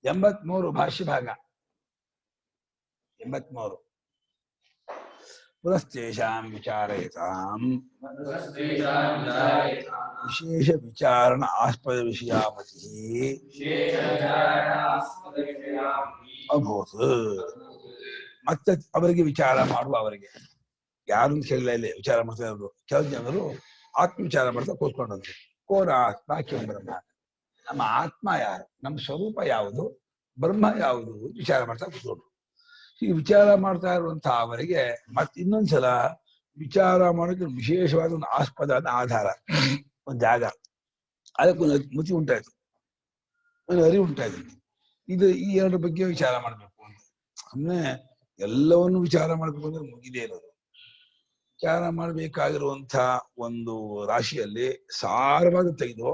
ಎಂಬತ್ಮೂರು ಭಾಷ್ಯ ಭಾಗ 83 ಪುರಸ್ತೇಷಾಂ ವಿಚಾರಯತಾಂ ವಿಶೇಷ ವಿಚಾರಣ ಆಸ್ಪದ ವಿಷಯಾಮತಿ ಅಭೂತ್. ಮತ್ತೆ ಅವರಿಗೆ ವಿಚಾರ ಮಾಡುವ, ಅವರಿಗೆ ಯಾರನ್ನು ಕೇಳಲೇ ಇಲ್ಲ, ವಿಚಾರ ಮಾಡ್ತಾ ಇರೋದು. ಕೆಲವು ಜನರು ಆತ್ಮ ವಿಚಾರ ಮಾಡ್ತಾ ಕೂತ್ಕೊಂಡಂತೆ. ಕೋರ ಆತ್ಮ ಕಿಂ ಬ್ರಹ್ಮ, ನಮ್ಮ ಆತ್ಮ ಯಾರು, ನಮ್ಮ ಸ್ವರೂಪ ಯಾವುದು, ಬ್ರಹ್ಮ ಯಾವುದು ವಿಚಾರ ಮಾಡ್ತಾ ಕೂತ್ಕೊಂಡ್ರು. ಈ ವಿಚಾರ ಮಾಡ್ತಾ ಇರುವಂತಹ ಅವರಿಗೆ ಮತ್ತೆ ಇನ್ನೊಂದ್ಸಲ ವಿಚಾರ ಮಾಡೋಕೆ ವಿಶೇಷವಾದ ಒಂದು ಆಸ್ಪದ, ಆಧಾರ, ಒಂದು ಜಾಗ, ಅದಕ್ಕೊಂದು ಮತಿ ಉಂಟಾಯ್ತು, ಒಂದು ಅರಿವು ಉಂಟಾಯ್ತು. ಇದು ಈ ಎರಡರ ಬಗ್ಗೆ ವಿಚಾರ ಮಾಡ್ಬೇಕು ಅಂತ. ಸುಮ್ಮನೆ ಎಲ್ಲವನ್ನು ವಿಚಾರ ಮಾಡ್ಬೇಕು ಅಂದ್ರೆ ಮುಗಿದೇ ಇರೋದು. ವಿಚಾರ ಮಾಡ್ಬೇಕಾಗಿರುವಂತ ಒಂದು ರಾಶಿಯಲ್ಲಿ ಸಾರವಾಗಿ ತೆಗೆದು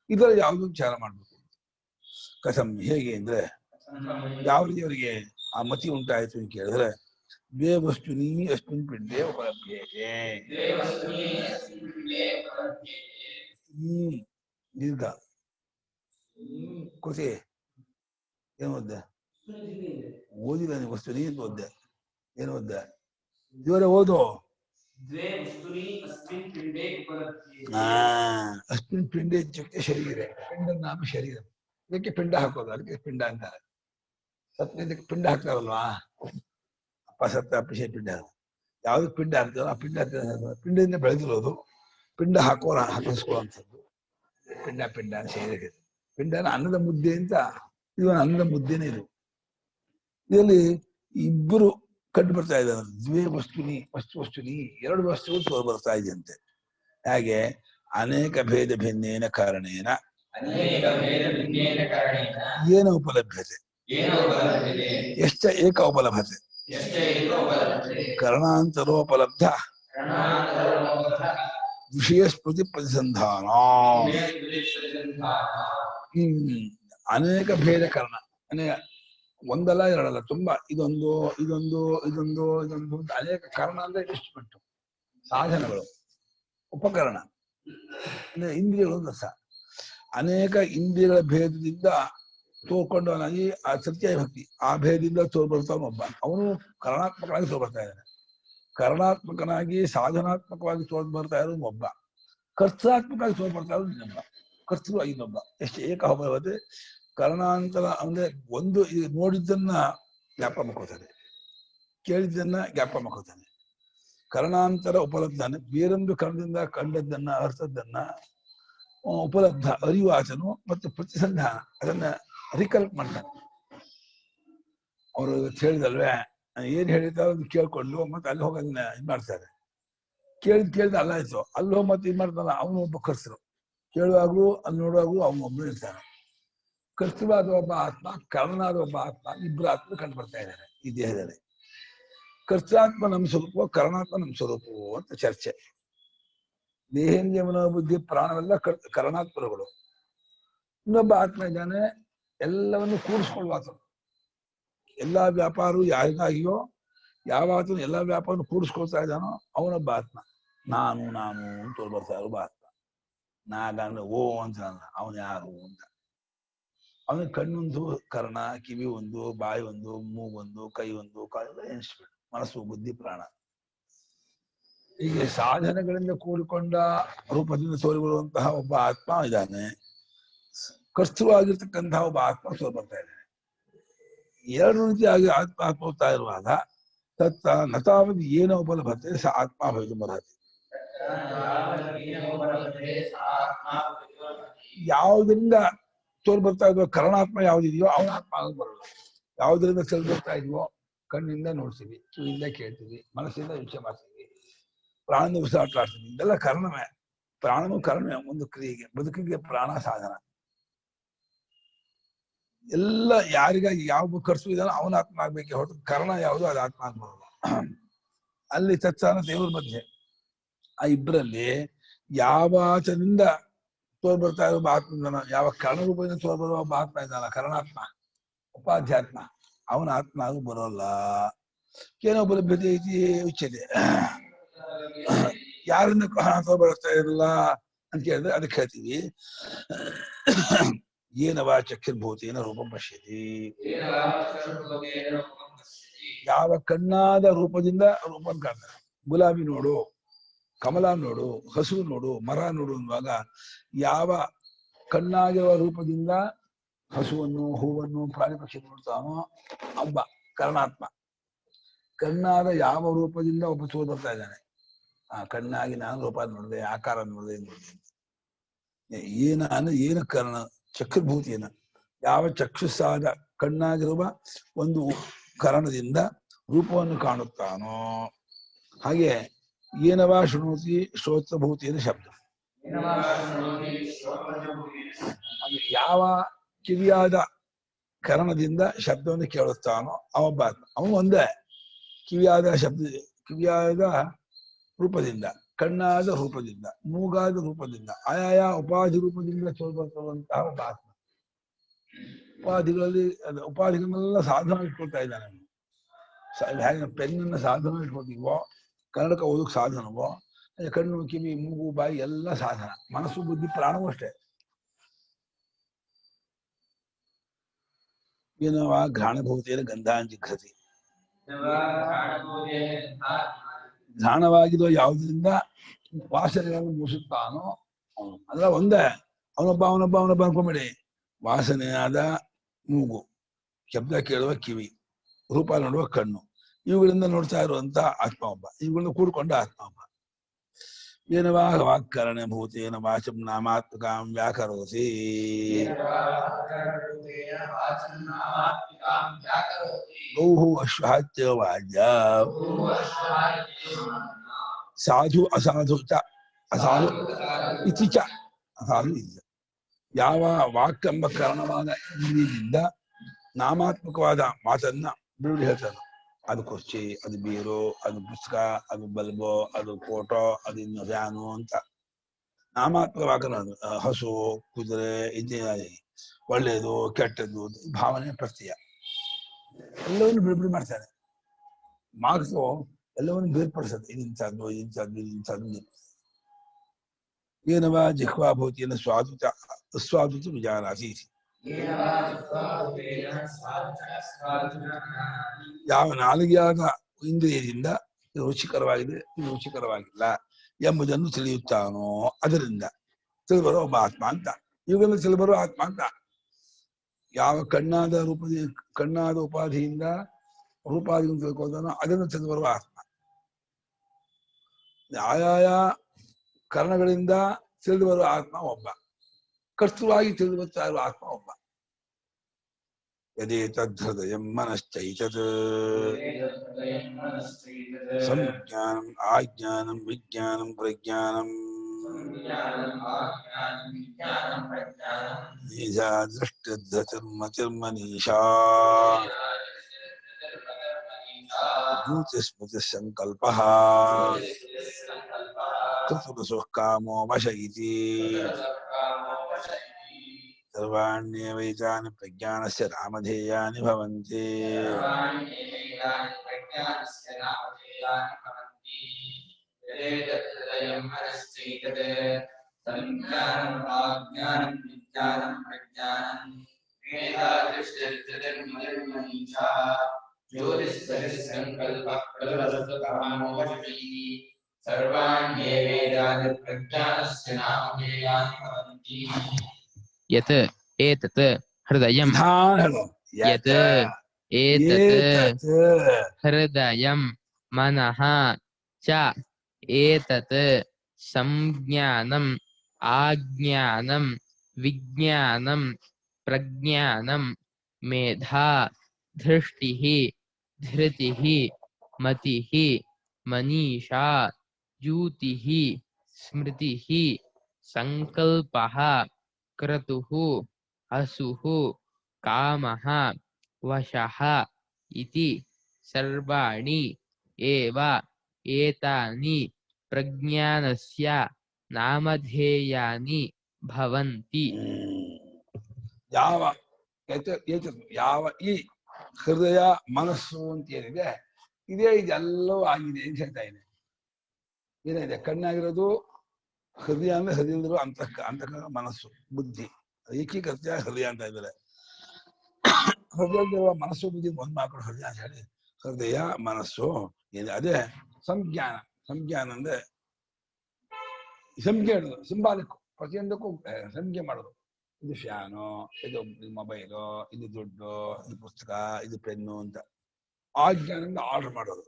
ಇದರ ಯಾವ್ದು ವಿಚಾರ ಮಾಡ್ಬೇಕು. ಕಥಂ, ಹೇಗೆ ಅಂದ್ರೆ ಯಾವ ರೀತಿ ಅವರಿಗೆ ಆ ಮತಿ ಉಂಟಾಯ್ತು ಅಂತ ಕೇಳಿದ್ರೆ, ದ್ವೇ ವಸ್ತುನಿ ಅಸ್ಮಿನ್ ಪಿಂಡೇ ಉಪಲಭ್ಯತೆ. ದೀರ್ಘ ಕೊಸೆ ಏನು ಓದ್ದೆ? ಓದಿಲ್ಲ ನೀವು. ವಸ್ತುನಿ ಅಂತ ಓದ್ದೆ. ಏನು ಓದ್ದೆ? ಇವರೇ ಓದು. ಅಸ್ಮಿನ್ ಪಿಂಡೇ ಇತ್ಯುಕ್ತೆ ಶರೀರ. ಪಿಂಡ ನಾಮ ಶರೀರ. ಇದಕ್ಕೆ ಪಿಂಡ ಹಾಕೋದು, ಅದಕ್ಕೆ ಪಿಂಡ ಅಂತಾರೆ. ಸತ್ಯದಕ್ಕೆ ಪಿಂಡ ಹಾಕ್ತಾರಲ್ವಾ, ಅಪ್ಪ ಸತ್ತ ಅಪ್ಪಿಸೆ ಪಿಂಡ. ಯಾವ್ದಕ್ಕೆ ಪಿಂಡ ಹಾಕ್ತಾರೋ ಆ ಪಿಂಡ ಪಿಂಡದಿಂದ ಬೆಳೆದಿರೋದು. ಪಿಂಡ ಹಾಕಿಸ್ಕೊಳ್ಳುವಂಥದ್ದು ಪಿಂಡ. ಪಿಂಡ ಅಂತ ಶರೀರಕ್ಕೆ. ಪಿಂಡನ ಅನ್ನದ ಮುದ್ದೆ ಅಂತ, ಇದು ಅನ್ನದ ಮುದ್ದೆನೇ. ಇದರಲ್ಲಿ ಇಬ್ಬರು ಕಂಡು ಬರ್ತಾ ಇದ್ದಾರೆ. ದ್ವೇ ವಸ್ತುನಿ, ವಸ್ತುನಿ, ಎರಡು ವಸ್ತುಗಳು ತೋರು ಬರ್ತಾ ಇದೆಯಂತೆ. ಹಾಗೆ ಅನೇಕ ಭೇದ ಭಿನ್ನೇನ ಕಾರಣೇನ ಏನ ಉಪಲಭ್ಯತೆ, ಎಷ್ಟ ಏಕ ಉಪಲಭ್ಯತೆ, ಕರಣಾಂತರೋಪಲಬ್ಧ ವಿಷಯ ಸ್ಮೃತಿ ಪ್ರತಿಸಂಧಾನ. ಅನೇಕ ಭೇದ ಕಾರಣ, ಒಂದಲ್ಲ ಎರಡಲ್ಲ, ತುಂಬಾ, ಇದೊಂದು ಇದೊಂದು ಇದೊಂದು ಇದೊಂದು ಅನೇಕ ಕಾರಣ ಅಂದ್ರೆ ಇನ್ಸ್ಟ್ರುಮೆಂಟ್, ಸಾಧನಗಳು, ಉಪಕರಣ, ಇಂದ್ರಿಯಗಳು ರಸ. ಅನೇಕ ಇಂದ್ರಿಯಗಳ ಭೇದದಿಂದ ತೋರ್ಕೊಂಡವನಾಗಿ ಆ ಸತ್ಯ ಭಕ್ತಿ, ಆ ಭೇದದಿಂದ ತೋರ್ಬರ್ತಾನೊಬ್ಬ, ಅವನು ಕರ್ಣಾತ್ಮಕನಾಗಿ ತೋರ್ಬರ್ತಾ ಇದ್ದಾನೆ. ಕರ್ಣಾತ್ಮಕನಾಗಿ ಸಾಧನಾತ್ಮಕವಾಗಿ ತೋರ್ಬರ್ತಾ ಇರೋದು ಒಬ್ಬ, ಕರ್ತೃತ್ಮಕವಾಗಿ ತೋರ್ಬರ್ತಾ ಇರೋದು ಇನ್ನೊಬ್ಬ, ಕರ್ತೃ ಇನ್ನೊಬ್ಬ. ಎಷ್ಟು ಏಕಭಾವತೆ. ಕರ್ಣಾಂತರ ಅಂದ್ರೆ ಒಂದು ನೋಡಿದ್ದನ್ನ ಜ್ಞಾಪ ಮಾಡ್ಕೋತಾನೆ, ಕೇಳಿದ್ದನ್ನ ಜ್ಞಾಪ ಮಾಡ್ಕೋತಾನೆ. ಕರ್ಣಾಂತರ ಉಪಲಬ್ಧಾನೆ, ಬೇರೊಂದು ಕರ್ಣದಿಂದ ಕಂಡದ್ದನ್ನ ಅರ್ಥದ್ದನ್ನ ಉಪಲಬ್ಧ ಅರಿವು ಆಚನು ಮತ್ತು ಪ್ರತಿಸಂಧಾನ, ಅದನ್ನ ರಿಕಲೆಕ್ಟ್ ಮಾಡ್ತಾನೆ. ಅವರು ಹೇಳಿದಲ್ವೇ, ಏನ್ ಹೇಳಿರ್ತಾರೋ ಅದು ಕೇಳ್ಕೊಂಡು ಮತ್ತೆ ಅಲ್ಲಿ ಹೋಗಿ ಅದನ್ನ ಇದು ಮಾಡ್ತಾರೆ. ಕೇಳಿದ ಅಲ್ಲ ಆಯ್ತು, ಅಲ್ಲಿ ಹೋಗಿ ಮತ್ತೆ ಇದು ಮಾಡ್ತಾನ. ಅವನು ಒಬ್ಬ ಕರ್ತೃ, ಕೇಳುವಾಗೂ ಅಲ್ಲಿ ನೋಡುವಾಗೂ ಅವನು ಒಬ್ಬರು ಇರ್ತಾನೆ. ಕರ್ತೃವಾದ ಒಬ್ಬ ಆತ್ಮ, ಕರ್ಣನಾದ ಒಬ್ಬ ಆತ್ಮ, ಇಬ್ಬರು ಆತ್ಮ ಕಂಡು ಬರ್ತಾ ಇದ್ದಾರೆ ಈ ದೇಹದಲ್ಲಿ. ಕರ್ತೃಾತ್ಮ ನಮ್ಮ ಸ್ವರೂಪ, ಕರ್ಣಾತ್ಮ ನಮ್ಮ ಸ್ವರೂಪವು ಅಂತ ಚರ್ಚೆ. ದೇಹೇಂದ್ರಿಯ ಮನೋಬುದ್ಧಿ ಪ್ರಾಣವೆಲ್ಲ ಕರ್ಣಾತ್ಮಗಳು. ಇನ್ನೊಬ್ಬ ಆತ್ಮ ಇದ್ದಾನೆ, ಎಲ್ಲವನ್ನು ಕೂಡಿಸ್ಕೊಳ್ಳುವ ಆತ್ಮ. ಎಲ್ಲಾ ವ್ಯಾಪಾರವು ಯಾರಿಗಾಗಿಯೋ, ಯಾವ ಆತ್ಮ ಎಲ್ಲಾ ವ್ಯಾಪಾರವನ್ನು ಕೂಡಿಸ್ಕೊಳ್ತಾ ಇದ್ದಾನೋ ಅವನೊಬ್ಬ ಆತ್ಮ. ನಾನು ನಾನು ಅಂತ ಬರ್ತಾ ಇರೋ ಆತ್ಮ. ನಾಗಂದ್ರೆ ಓ ಅಂತ ಅವನು ಯಾರು ಅಂತ. ಅವನ ಕಣ್ಣೊಂದು ಕರ್ಣ, ಕಿವಿ ಒಂದು, ಬಾಯಿ ಒಂದು, ಮೂಗೊಂದು, ಕೈ ಒಂದು, ಕಾಲೆಲ್ಲ ಎಣಿಸ್ಬಿಟ್ಟು, ಮನಸ್ಸು, ಬುದ್ಧಿ, ಪ್ರಾಣ. ಹೀಗೆ ಸಾಧನೆಗಳಿಂದ ಕೂಡಿಕೊಂಡ ರೂಪದಿಂದ ತೋರಿಬರುವಂತಹ ಒಬ್ಬ ಆತ್ಮ ಇದ್ದಾನೆ. ಕರ್ತೃವಾಗಿರ್ತಕ್ಕಂತಹ ಒಬ್ಬ ಆತ್ಮ ತೋರಿ ಬರ್ತಾ ಇದ್ದಾನೆ. ಎರಡು ರೀತಿಯಾಗಿ ಆತ್ಮ ಹೋಗ್ತಾ ಇರುವಾಗ ತತ್ತ ನತಾವದ್ ಏನೋ ಉಪಲಭತೆ ಸ ಆತ್ಮ ಭವಿತುಮರ್ಹತಿ. ಯಾವುದರಿಂದ ತೋರ್ ಬರ್ತಾ ಇದೆಯೋ ಕರಣಾತ್ಮ ಯಾವ್ದಿದೆಯೋ ಅವನ ಆತ್ಮ ಆಗ ಬರೋಲ್ಲ. ಯಾವುದರಿಂದ ಸೆಲ್ ಬರ್ತಾ ಇದೆಯೋ ಕಣ್ಣಿಂದ ನೋಡ್ತೀವಿ, ಕಿವಿಯಿಂದ ಕೇಳ್ತೀವಿ, ಮನಸ್ಸಿಂದ ವಿಷಯ ಮಾಡ್ತೀವಿ, ಪ್ರಾಣದ ಉಸಿರಾಟಾಡ್ತೀವಿ. ಇದೆಲ್ಲ ಕರ್ಣವೇ. ಪ್ರಾಣವೂ ಕರ್ಣವೇ. ಒಂದು ಕ್ರಿಯೆಗೆ, ಬದುಕಿಗೆ ಪ್ರಾಣ ಸಾಧನ. ಎಲ್ಲ ಯಾರಿಗಾಗಿ ಯಾವ ಖರ್ಚು ಇದೆಯೋ ಅವನ ಆತ್ಮ ಆಗ್ಬೇಕೆ ಹೊರತು ಕರ್ಣ ಯಾವುದು ಅದು ಆತ್ಮ ಆಗ್ಬರೋಲ್ಲ. ಅಲ್ಲಿ ತತ್ಸಾನ ದೇವರ ಮಧ್ಯೆ ಆ ಇಬ್ಬರಲ್ಲಿ ಯಾವ ಆಚರಿಂದ ತೋರ್ಬರ್ತಾ ಇರೋ ಆತ್ಮ, ಯಾವ ಕರ್ಣರೂಪದಿಂದ ತೋರ್ಬರುವ ಆತ್ಮ ಇದ್ದಾನ ಕರ್ಣಾತ್ಮ ಉಪಾಧ್ಯಾತ್ಮ, ಅವನ ಆತ್ಮ ಅದು ಬರೋಲ್ಲ. ಏನೊಬ್ಬಲಭ್ಯತೆ ಐತಿ ಉಚ್ಯತೆ. ಯಾರಿಂದ ತೋರ್ಬರ್ತಾ ಇರಲ್ಲ ಅಂತ ಕೇಳಿದ್ರೆ ಅದಕ್ಕೆ ಹೇಳ್ತೀವಿ ಏನವಾ ಚಕ್ಷುರ್ಭೂತೇನ ರೂಪಂ ಪಶ್ಯತಿ. ಯಾವ ಕಣ್ಣಾದ ರೂಪದಿಂದ ರೂಪನ್ ಕಾಣ್ತಾರೆ. ಗುಲಾಬಿ ನೋಡು, ಕಮಲ ನೋಡು, ಹಸು ನೋಡು, ಮರ ನೋಡು ಅನ್ನುವಾಗ ಯಾವ ಕಣ್ಣಾಗಿರುವ ರೂಪದಿಂದ ಹಸುವನ್ನು, ಹೂವನ್ನು, ಪ್ರಾಣಿ ಪಕ್ಷಿ ನೋಡ್ತಾನೋ ಅಬ್ಬ ಕರ್ಣಾತ್ಮ. ಕಣ್ಣಾದ ಯಾವ ರೂಪದಿಂದ ಒಬ್ಬ ತೋರ್ ಬರ್ತಾ ಇದ್ದಾನೆ, ಆ ಕಣ್ಣಾಗಿ ನಾನು ರೂಪ ನೋಡಿದೆ, ಆಕಾರ ನೋಡಿದೆ ನೋಡಿದೆ. ಏನು ಕರ್ಣ ಚಕ್ಷುರ್ಭೂತಿಯನ್ನ ಯಾವ ಚಕ್ಷುಸ್ಸಾದ ಕಣ್ಣಾಗಿರುವ ಒಂದು ಕರಣದಿಂದ ರೂಪವನ್ನು ಕಾಣುತ್ತಾನೋ ಹಾಗೆ ಏನವಾ ಶೃಣೋತಿ ಶ್ರೋತ್ರಭೂತಿಯನ್ನು ಶಬ್ದ. ಯಾವ ಕಿವಿಯಾದ ಕರಣದಿಂದ ಶಬ್ದವನ್ನು ಕೇಳುತ್ತಾನೋ ಅವೊಬ್ಬ ಆತ್ಮ. ಅವನು ಒಂದೇ ಕಿವಿಯಾದ ಕಿವಿಯಾದ ರೂಪದಿಂದ, ಕಣ್ಣಾದ ರೂಪದಿಂದ, ಮೂಗಾದ ರೂಪದಿಂದ, ಆಯಾಯ ಉಪಾಧಿ ರೂಪದಿಂದ ತೋರ್ಬರ್ತವಂತಹ ಒಬ್ಬ ಆತ್ಮ. ಉಪಾಧಿಗಳನ್ನೆಲ್ಲ ಸಾಧನ ಇಟ್ಕೊಳ್ತಾ ಇದ್ದಾನೆ. ಹೇಗೆ ಪೆನ್ನನ್ನು ಸಾಧನ ಇಟ್ಕೊಳ್ತೀವೋ, ಕನ್ನಡಕ ಓದಕ್ಕೆ ಸಾಧನವೋ, ಕಣ್ಣು, ಕಿವಿ, ಮೂಗು, ಬಾಯಿ ಎಲ್ಲ ಸಾಧನ. ಮನಸ್ಸು, ಬುದ್ಧಿ, ಪ್ರಾಣವೂ ಅಷ್ಟೇ. ಏನವ ಘ್ರಾಣಭೂತೇನ ಗಂಧಾಂಜಿಘ್ರತಿ. ಘ್ರಾಣವಾಗಿರೋ ಯಾವುದರಿಂದ ವಾಸನೆಗಳನ್ನು ಮೂಸುತ್ತಾನೋ ಅವನು. ಅದ್ರ ಒಂದೇ ಅವನೊಬ್ಬ ಅನ್ಕೊಂಬೇಡಿ. ವಾಸನೆಯಾದ ಮೂಗು, ಶಬ್ದ ಕೇಳುವ ಕಿವಿ, ರೂಪ ನೋಡುವ ಕಣ್ಣು, ಇವುಗಳಿಂದ ನೋಡ್ತಾ ಇರುವಂತ ಆತ್ಮ ಒಬ್ಬ. ಇವುಗಳನ್ನ ಕೂಡ್ಕೊಂಡ ಆತ್ಮ ಒಬ್ಬ. ಏನವಾ ವಾಕ್ಕರಣ ಭೂತೇನ ವಾಚಂ ನಾಮಾತ್ಮಕಾಂ ವ್ಯಾಕರೋಸಿ. ಗೌಹು ಅಶ್ವಾಚ್ಯ ವಾಜ್ಯ ಸಾಧು ಅಸಾಧು ಚ ಅಸಾಧು ಇತಿ ಚ ಅಸಾಧು ಇಲ್ಲ. ಯಾವ ವಾಕ್ಕೆಂಬ ಕಾರಣವಾದ ಇಂದ್ರಿಯದಿಂದ ನಾಮಾತ್ಮಕವಾದ ಮಾತನ್ನ ಬಿಡುಗಡೆ ಹೇಳ್ತಾನೆ. ಅದು ಕುರ್ಚಿ, ಅದು ಬೀರು, ಅದು ಪುಸ್ತಕ, ಅದು ಬಲ್ಬೋ, ಅದು ಫೋಟೋ, ಅದು ಇನ್ನು ಫ್ಯಾನು ಅಂತ ನಾಮಾತ್ಮಕವಾಗ ಹಸು, ಕುದುರೆ ಇತ್ಯಾದಿ, ಒಳ್ಳೆಯದು ಕೆಟ್ಟದ್ದು ಭಾವನೆ ಪ್ರತ್ಯಯ ಎಲ್ಲವನ್ನು ಬಿಡುಗಡೆ ಮಾಡ್ತಾನೆ. ಮಾರ್ಕ್ಸು ಎಲ್ಲವನ್ನು ಬೇರ್ಪಡಿಸುತ್ತೆ. ಇಂಥದ್ದು ಇಂಥದ್ದು ಇಂಥದ್ದು. ಏನವ ಜಿಹ್ವಾಭೂತಿಯನ್ನು ಸ್ವಾದುತ ವಿಚಾರಾಸಿ. ಯಾವ ನಾಲಿಗೆಯಾದ ಇಂದ್ರಿಯದಿಂದ ಇದು ರುಚಿಕರವಾಗಿದೆ, ಇದು ರುಚಿಕರವಾಗಿಲ್ಲ ಎಂಬುದನ್ನು ತಿಳಿಯುತ್ತಾನೋ ಅದರಿಂದ ತಿಳಿಬರೋ ಒಬ್ಬ ಆತ್ಮ ಅಂತ. ಇವುಗಳನ್ನು ತಿಳಿಬರೋ ಆತ್ಮ ಅಂತ. ಯಾವ ಕಣ್ಣಾದ ಉಪಾಧಿಯಿಂದ ರೂಪಾದಿಗಳನ್ನು ತಿಳ್ಕೊಳ್ತಾನೋ ಅದನ್ನು ತಿಳಿಬರುವ ಆತ್ಮ. ಆಯಾಯ ಕರ್ಣಗಳಿಂದ ತಿಳಿದು ಬರುವ ಆತ್ಮ ಒಬ್ಬ. ಕರ್ತೃವಾಗಿ ತಿಳಿದು ಬರ್ತಾ ಇರುವ ಆತ್ಮ ಒಬ್ಬ. ಯದೇ ತದ್ಹೃದಯ ಮನಶ್ಚೈತತ್ ಸಂಜ್ಞಾನಂ ಆಜ್ಞಾನಂ ವಿಜ್ಞಾನಂ ಪ್ರಜ್ಞಾನಂ ನೀಶಾ ದೃಷ್ಟಿರ್ಮತಿರ್ಮನೀಷಾ ಜ್ಯೋತಿಸ್ಮೃತಿ ಸಂಕಲ್ಪಃ ಕೃತುರಸುಃ ಕಾಮೋ ವಶ ಇತಿ. ಸರ್ವಾಣ್ಯೇವೈತಾನಿ ಪ್ರಜ್ಞಾನಸ್ಯ ನಾಮಧೇಯಾನಿ ಭವಂತಿ. ಯತ್ ಏತತ್ ಹೃದಯಂ ಯತ್ ಏತತ್ ಹೃದಯಂ ಮನಃ ಚ ಏತತ್ ಸಂಜ್ಞಾನಂ ಆಜ್ಞಾನಂ ವಿಜ್ಞಾನಂ ಪ್ರಜ್ಞಾನಂ ಮೇಧಾ ದೃಷ್ಟಿಃ ಧೃತಿಃ ಮತಿಃ ಮನೀಷಾ ಜ್ಯೂತಿಃ ಸ್ಮೃತಿಃ ಸಂಕಲ್ಪಃ ಕ್ರತುಃ ಹಸುಃ ಕಾಮಃ ವಶಃ ಇತಿ ಸರ್ವಾಣಿ ಏವ ಏತಾನಿ ಪ್ರಜ್ಞಾನಸ್ಯ ನಾಮಧೇಯಾನಿ ಭವಂತಿ. ಯಾವ ಯಾವ ಈ ಹೃದಯ ಮನಸ್ಸು ಅಂತ ಏನಿದೆ ಇದೇ ಇದೆಲ್ಲವೂ ಆಗಿದೆ ಅಂತ ಹೇಳ್ತಾ ಇದೆ. ಏನಿದೆ ಕಣ್ಣಾಗಿರೋದು ಹೃದಯ ಅಂದ್ರೆ ಹೃದಯದಲ್ಲಿರುವ ಅಂತಃ ಮನಸ್ಸು ಬುದ್ಧಿ ಏಕೀಕೃತ್ಯ ಹೃದಯ ಅಂತ ಇದ್ದಾರೆ. ಹೃದಯದಲ್ಲಿರುವ ಮನಸ್ಸು ಬುದ್ಧಿ ಒಂದ್ ಮಾಡ್ಕೊಂಡು ಹೃದಯ ಅಂತ ಹೇಳಿ ಹೃದಯ ಮನಸ್ಸು ಏನಿದೆ ಅದೇ ಸಂಜ್ಞಾನ. ಸಂಜ್ಞಾನ ಅಂದ್ರೆ ಸಂಖ್ಯೆ ಹೇಳುದು, ಸಿಂಬಾಲಿಕ್ ಪ್ರತಿಯೊಂದಕ್ಕೂ ಸಂಖ್ಯೆ ಮಾಡೋದು. ಇದು ಫ್ಯಾನು, ಇದು ಮೊಬೈಲು, ಇದು ದುಡ್ಡು, ಇದು ಪುಸ್ತಕ, ಇದು ಪೆನ್ನು ಅಂತ. ಆಜ್ಞಾನದಿಂದ ಆರ್ಡರ್ ಮಾಡೋದು.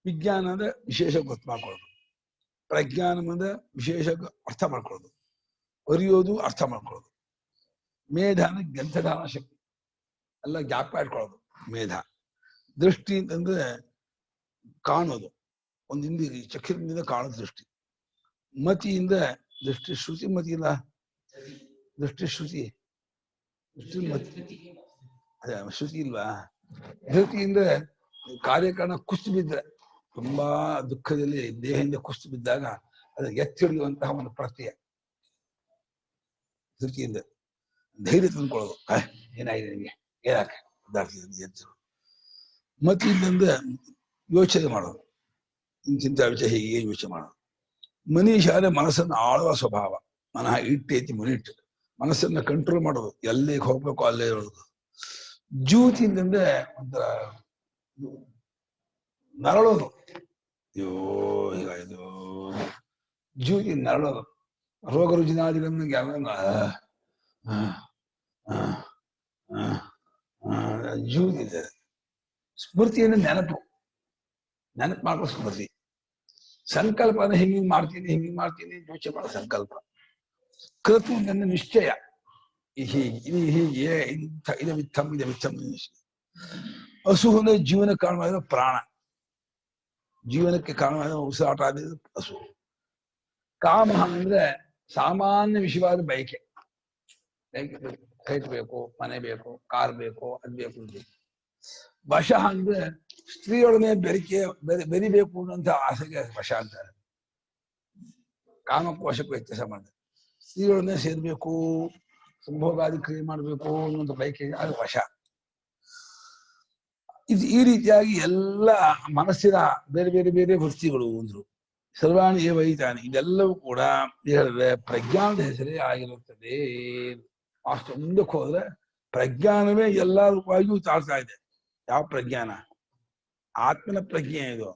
ವಿಜ್ಞಾನ ಅಂದ್ರೆ ವಿಶೇಷ ಗೊತ್ತು ಮಾಡ್ಕೊಳ್ಳೋದು. ಪ್ರಜ್ಞಾನ ಅಂದ್ರೆ ವಿಶೇಷ ಅರ್ಥ ಮಾಡ್ಕೊಳ್ಳೋದು. ಅರಿಯೋದು, ಅರ್ಥ ಮಾಡ್ಕೊಳ್ಳೋದು. ಮೇಧ ಅಂದ್ರೆ ಗ್ರಂಥಧಾನ ಶಕ್ತಿ ಎಲ್ಲ ಜ್ಞಾಪಕ ಇಟ್ಕೊಳ್ಳೋದು ಮೇಧ. ದೃಷ್ಟಿ ಅಂತಂದ್ರೆ ಕಾಣೋದು, ಒಂದು ಹಿಂದಿ ಚಕ್ಷುರಿಂದ ಕಾಣೋದು ದೃಷ್ಟಿ. ಮತಿಯಿಂದ ದೃಷ್ಟಿ ಶ್ರುತಿ ಮತಿ ಇಲ್ಲ, ದೃಷ್ಟಿ ಶ್ರುತಿ ದೃಷ್ಟಿ ಮತಿ ಅದೇ ಶ್ರುತಿ ಇಲ್ವಾ. ಧೃತಿಯಿಂದ ಕಾರ್ಯಕಾರಣ ಕುಸ್ತು ಬಿದ್ದರೆ, ತುಂಬಾ ದುಃಖದಲ್ಲಿ ದೇಹದಿಂದ ಕುಸ್ತು ಬಿದ್ದಾಗ ಅದು ಎತ್ತಿಡಿಯುವಂತಹ ಒಂದು ಪ್ರಕ್ರಿಯೆ. ಧೃತಿಯಿಂದ ಧೈರ್ಯ ತಂದ್ಕೊಳ್ಳೋದು, ಏನಾಗಿದೆ ನಿಮಗೆ, ಏನಾಕೆ ಎತ್ತು. ಮತಿಯಿಂದ ಯೋಚನೆ ಮಾಡೋದು, ಇಂಚಿಂತ ವಿಷಯ ಹೀಗೆ ಯೋಚನೆ ಮಾಡೋದು. ಮನೀಷ ಅಂದ್ರೆ ಮನಸ್ಸನ್ನು ಆಳುವ ಸ್ವಭಾವ. ಮನಃ ಇಟ್ಟೈತಿ ಮನಿಟ್ಟು, ಮನಸ್ಸನ್ನ ಕಂಟ್ರೋಲ್ ಮಾಡೋದು, ಎಲ್ಲಿಗೆ ಹೋಗ್ಬೇಕು ಅಲ್ಲೇ ಇರೋದು. ಜ್ಯೂತಿ ಅಂತಂದ್ರೆ ಒಂಥರ ನರಳೋದು. ಅಯ್ಯೋ ಹೀಗಾಯ್ತು, ಜ್ಯೂತಿ ನರಳೋದು. ರೋಗ ರುಜಿನಾದಿಗಳನ್ನು ಜ್ಯೂತಿ ಇದೆ. ಸ್ಮೃತಿ ಅಂದ್ರೆ ನೆನಪು ಮಾಡ್ಕೋ ಸ್ಮೃತಿ. ಸಂಕಲ್ಪ ಅಂದ್ರೆ ಹಿಂಗಿಂಗ್ ಮಾಡ್ತೀನಿ ಯೋಚನೆ ಮಾಡೋ ಸಂಕಲ್ಪ. ಕೃತು ಅಂದ್ರೆ ನಿಶ್ಚಯ, ಹೀಗೆ ಇದು ಮಿಥಂ ಹಸು ಅಂದ್ರೆ ಜೀವನ ಕಾರಣವಾಗಿರೋ ಪ್ರಾಣ, ಜೀವನಕ್ಕೆ ಕಾರಣವಾಗಿರೋ ಉಸಿರಾಟ ಆದಿದ್ದು ಹಸು. ಕಾಮ ಅಂದ್ರೆ ಸಾಮಾನ್ಯ ವಿಷಯವಾದ ಬಯಕೆ, ಕೈಟ್ ಬೇಕು, ಮನೆ ಬೇಕು, ಕಾರ್ ಬೇಕು, ಅದ್ ಬೇಕು ಅಂತ. ವಶ ಅಂದ್ರೆ ಸ್ತ್ರೀಯೊಡನೆ ಬೆರಿಬೇಕು ಅನ್ನೋಂಥ ಆಸೆಗೆ ವಶ ಅಂತಾರೆ. ಕಾಮಕ್ಕೂ ವಶಕ್ಕೂ ವ್ಯತ್ಯಾಸ ಮಾಡಿದೆ. ಸ್ತ್ರೀಯೊಡನೆ ಸೇರ್ಬೇಕು, ಸಂಭೋಗಾದಿ ಕ್ರಿಯೆ ಮಾಡ್ಬೇಕು ಅನ್ನೋಂಥ ಬಯಕೆಗೆ ಅದು ವಶ. ಇದು ಈ ರೀತಿಯಾಗಿ ಎಲ್ಲ ಮನಸ್ಸಿನ ಬೇರೆ ಬೇರೆ ಬೇರೆ ವೃತ್ತಿಗಳು ಅಂದ್ರು. ಸರ್ವಾಣಿ ಏವೈತಾನಿ, ಇದೆಲ್ಲವೂ ಕೂಡ ಹೇಳಿದ್ರೆ ಪ್ರಜ್ಞಾನದ ಹೆಸರೇ ಆಗಿರುತ್ತದೆ. ಅಷ್ಟು ಮುಂದಕ್ಕೆ ಹೋದ್ರೆ ಪ್ರಜ್ಞಾನವೇ ಎಲ್ಲ ರೂಪವಾಗಿಯೂ ತಾಳ್ತಾ ಇದೆ. ಯಾವ ಪ್ರಜ್ಞಾನ? ಆತ್ಮನ ಪ್ರಜ್ಞೆ ಇದು.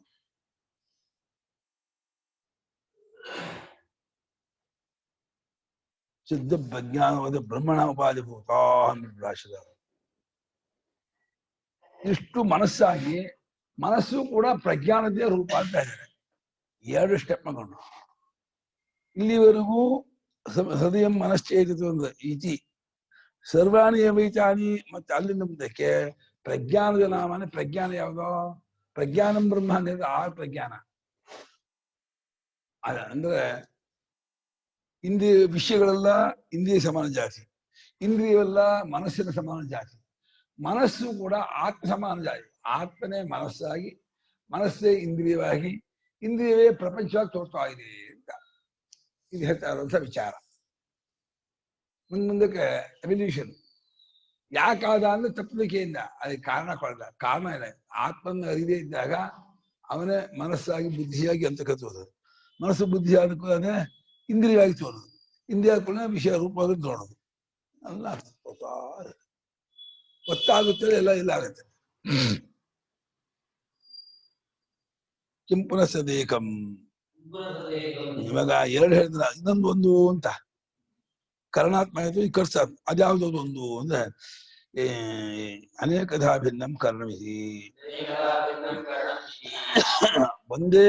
ಸಿದ್ಧ ಪ್ರಜ್ಞಾನವಾದ ಬ್ರಹ್ಮಣ ಉಪಾಧಿಭೂತ ಭಾಷೆದ. ಇಷ್ಟು ಮನಸ್ಸಾಗಿ, ಮನಸ್ಸು ಕೂಡ ಪ್ರಜ್ಞಾನದೇ ರೂಪ ಅಂತ ಇದ್ದಾರೆ. ಎರಡು ಸ್ಟೆಪ್ ಮಾಡ್ಕೊಂಡು ಇಲ್ಲಿವರೆಗೂ ಹೃದಯ ಮನಶ್ಚೇತಿತು ಅಂದ್ರೆ ಇತಿ ಸರ್ವಾಣಿ ಅವೈತಾನಿ, ಮತ್ತೆ ಅಲ್ಲಿಂದ ಮುಂದಕ್ಕೆ ಪ್ರಜ್ಞಾನದ ನಾಮನೆ. ಪ್ರಜ್ಞಾನ ಯಾವ್ದೋ? ಪ್ರಜ್ಞಾನಂ ಬ್ರಹ್ಮ ಅಂದ್ರೆ ಆ ಪ್ರಜ್ಞಾನ ಅಂದ್ರೆ ಇಂದ್ರಿಯ ವಿಷಯಗಳೆಲ್ಲ ಇಂದ್ರಿಯ ಸಮಾನ ಜಾತಿ, ಇಂದ್ರಿಯವೆಲ್ಲ ಮನಸ್ಸಿನ ಸಮಾನ ಜಾತಿ, ಮನಸ್ಸು ಕೂಡ ಆತ್ಮ ಸಮಾನ ಜಾತಿ. ಆತ್ಮನೇ ಮನಸ್ಸಾಗಿ, ಮನಸ್ಸೇ ಇಂದ್ರಿಯವಾಗಿ, ಇಂದ್ರಿಯವೇ ಪ್ರಪಂಚವಾಗಿ ತೋರ್ತಾ ಇದೆ ಅಂತ ಇದು ಹೇಳ್ತಾ ಇರುವಂತ ವಿಚಾರ. ಮುಂದಕ್ಕೆ ಎವಲ್ಯೂಷನ್ ಯಾಕಾದ ಅಂದ್ರೆ ತಪ್ಪಲಿಕೆಯಿಂದ. ಅದಕ್ಕೆ ಕಾರಣ ಕೊಡಲ್ಲ. ಕಾರಣ ಇಲ್ಲ. ಆತ್ಮನ ಅರಿದೇ ಇದ್ದಾಗ ಅವನೇ ಮನಸ್ಸಾಗಿ ಬುದ್ಧಿಯಾಗಿ ಅಂತ ಕತ್ತೋದು. ಮನಸ್ಸು ಬುದ್ಧಿ ಆದ ಇಂದ್ರಿಯವಾಗಿ ತೋರೋದು, ಇಂದ್ರಿಯ ಕೂಡ ವಿಷಯ ರೂಪವಾಗಿ ನೋಡೋದು. ಎಲ್ಲ ಗೊತ್ತಾಗುತ್ತದೆ, ಎಲ್ಲ ಇಲ್ಲ ಆಗುತ್ತೆ. ಕಿಂಪುನಸದೇಕಂ. ಇವಾಗ ಎರಡು ಹೇಳಿದ್ರ ಇನ್ನೊಂದು ಒಂದು ಅಂತ. ಕರ್ಣಾತ್ಮ ಆಯ್ತು, ಈ ಕರ್ಸ ಅದ್ಯಾವ್ದು ಒಂದು ಅಂದ್ರೆ ಅನೇಕಧಾ ಭಿನ್ನಂ ಕರ್ಣಮಿತಿ ಒಂದೇ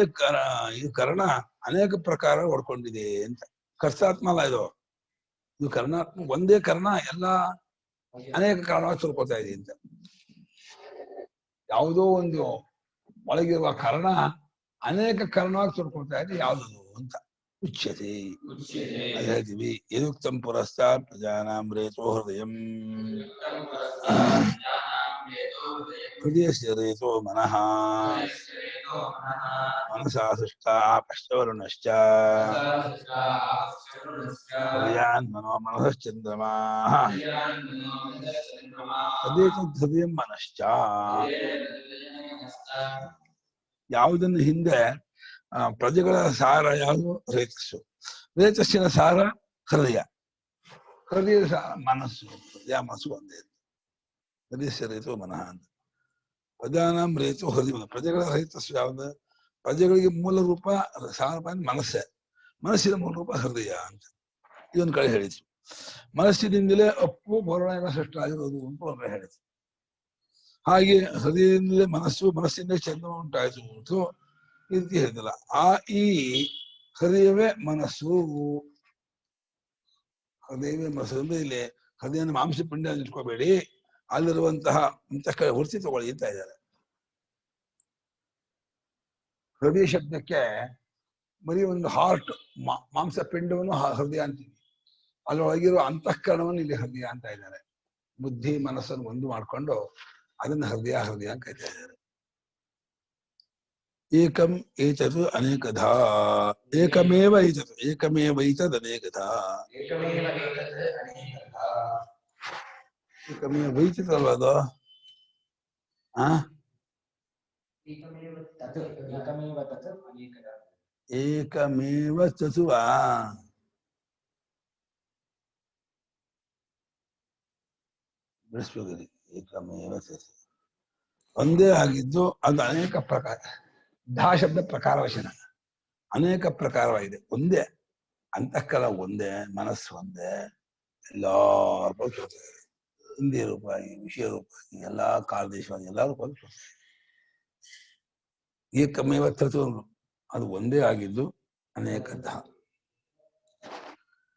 ಇದು ಕರ್ಣ ಅನೇಕ ಪ್ರಕಾರ ಹೊಡ್ಕೊಂಡಿದೆ ಅಂತ. ಕರ್ತಾತ್ಮ ಅಲ್ಲ ಇದು ಕರ್ಣಾತ್ಮ. ಒಂದೇ ಕರ್ಣ ಎಲ್ಲ ಅನೇಕ ಕಾರಣವಾಗಿ ಸುರ್ಕೋತಾ ಇದೆ ಅಂತ. ಯಾವುದೋ ಒಂದು ಒಳಗಿರುವ ಕರ್ಣ ಅನೇಕ ಕಾರಣವಾಗಿ ಸುರ್ಕೊಳ್ತಾ ಇದೆ ಯಾವುದದು ಅಂತ ಉಚ್ಯತೆ. ಅದು ಹೇಳ್ತೀವಿ. ಯದುಕ್ತಂ ಪುರಸ್ತಾತ್ ಪ್ರಜಾನಾಂ ರೇತೋ ಹೃದಯಂ ಹೃದಯಸ್ಯ ರೇತೋ ಮನಃ ಮನಸಾ ಸೃಷ್ಟಾ ಪಶ್ಚವರುಣಶ್ಚ ಹೃದಯಾನ್ ಮನಸಶ್ಚಂದ್ರಮಾಃ ಹೃದಯಂ ಮನಶ್ಚ. ಯಾವುದನ್ನು ಹಿಂದೆ ಪ್ರಜೆಗಳ ಸಾರ ಯಾವುದು? ರೇತಸ್ಸು. ರೇತಸ್ಸಿನ ಸಾರ ಹೃದಯ. ಹೃದಯದ ಸಾರ ಮನಸ್ಸು. ಹೃದಯ ಮನಸ್ಸು ಒಂದೇ. ಹೃದಯಸ್ಯ ರೇತೋ ಮನಃ ಅಂತ. ಪ್ರಜಾನಾಂ ರೇತೋ ಹೃದಯ. ಪ್ರಜೆಗಳ ರೇತಸ್ಸು ಯಾವುದು? ಪ್ರಜೆಗಳಿಗೆ ಮೂಲ ರೂಪ ಸಾರ ಮನಸ್ಸೇ. ಮನಸ್ಸಿನ ಮೂಲ ರೂಪ ಹೃದಯ ಅಂತ ಇದೊಂದು ಕಡೆ ಹೇಳಿದ್ರು. ಮನಸ್ಸಿನಿಂದಲೇ ಅಪ್ಪು ಪೌರಾಣ ಎಲ್ಲ ಸೃಷ್ಟ ಆಗಿರೋದು ಅಂತ ಒಮ್ಮೆ ಹೇಳಿದ್ರು. ಹಾಗೆ ಹೃದಯದಿಂದಲೇ ಮನಸ್ಸು, ಮನಸ್ಸಿಂದ ಚಂದ್ರಮ ಉಂಟಾಯಿತು ಅಂತ ಈ ರೀತಿ ಹೇಳಿದಲ್ಲ. ಈ ಹೃದಯವೇ ಮನಸ್ಸು. ಹೃದಯವೇ ಮನಸ್ಸು ಅಂದ್ರೆ ಇಲ್ಲಿ ಹೃದಯನ ಮಾಂಸ ಪಿಂಡ ಇಟ್ಕೋಬೇಡಿ, ಅಲ್ಲಿರುವಂತಹ ಹುರ್ತಿ ತಗೊಳ್ಳಿ ಅಂತ ಇದ್ದಾರೆ. ಹೃದಯ ಶಬ್ದಕ್ಕೆ ಬರೀ ಒಂದು ಹಾರ್ಟ್, ಮಾಂಸ ಪಿಂಡವನ್ನು ಹೃದಯ ಅಂತೀವಿ. ಅಲ್ಲೊಳಗಿರುವ ಅಂತಃಕರಣವನ್ನು ಇಲ್ಲಿ ಹೃದಯ ಅಂತ ಇದ್ದಾರೆ. ಬುದ್ಧಿ ಮನಸ್ಸನ್ನು ಒಂದು ಮಾಡ್ಕೊಂಡು ಅದನ್ನ ಹೃದಯ ಹೃದಯ ಅಂತ ಕರಿತಾ ಇದ್ದಾರೆ. ಏಕಂ ಏತದು ಅನೇಕಧಾ. ಏಕಮೇವ ಏತದು. ಏಕಮೇವೈತದ್ ಅನೇಕಧಾ. ಏಕಮೇವೈತದ್ ಅಲ್ವಾ ಅದು? ಏಕಮೇವ ತತ್ವಾ. ಬೆಳೆಸ್ಬೇಕು. ಏಕಮೇವ ತತ್ ಒಂದೇ ಆಗಿದ್ದು ಅದು ಅನೇಕ ಪ್ರಕಾರ. ಧಾ ಶಬ್ದ ಪ್ರಕಾರ ವಚನ. ಅನೇಕ ಪ್ರಕಾರವಾಗಿದೆ. ಒಂದೇ ಅಂತಃಕರ ಒಂದೇ, ಮನಸ್ಸು ಒಂದೇ, ಎಲ್ಲಾ ರೂಪ, ಹಿಂದಿ ರೂಪಾಯಿ, ವಿಷಯ ರೂಪಾಯಿ, ಎಲ್ಲಾ ಕಾಲದೇಶವಾಗಿ ಎಲ್ಲಾ ರೂಪಾಯಿ. ಏಕಮೇವ ತತ್ವ ಅದು ಒಂದೇ ಆಗಿದ್ದು ಅನೇಕಧಾ,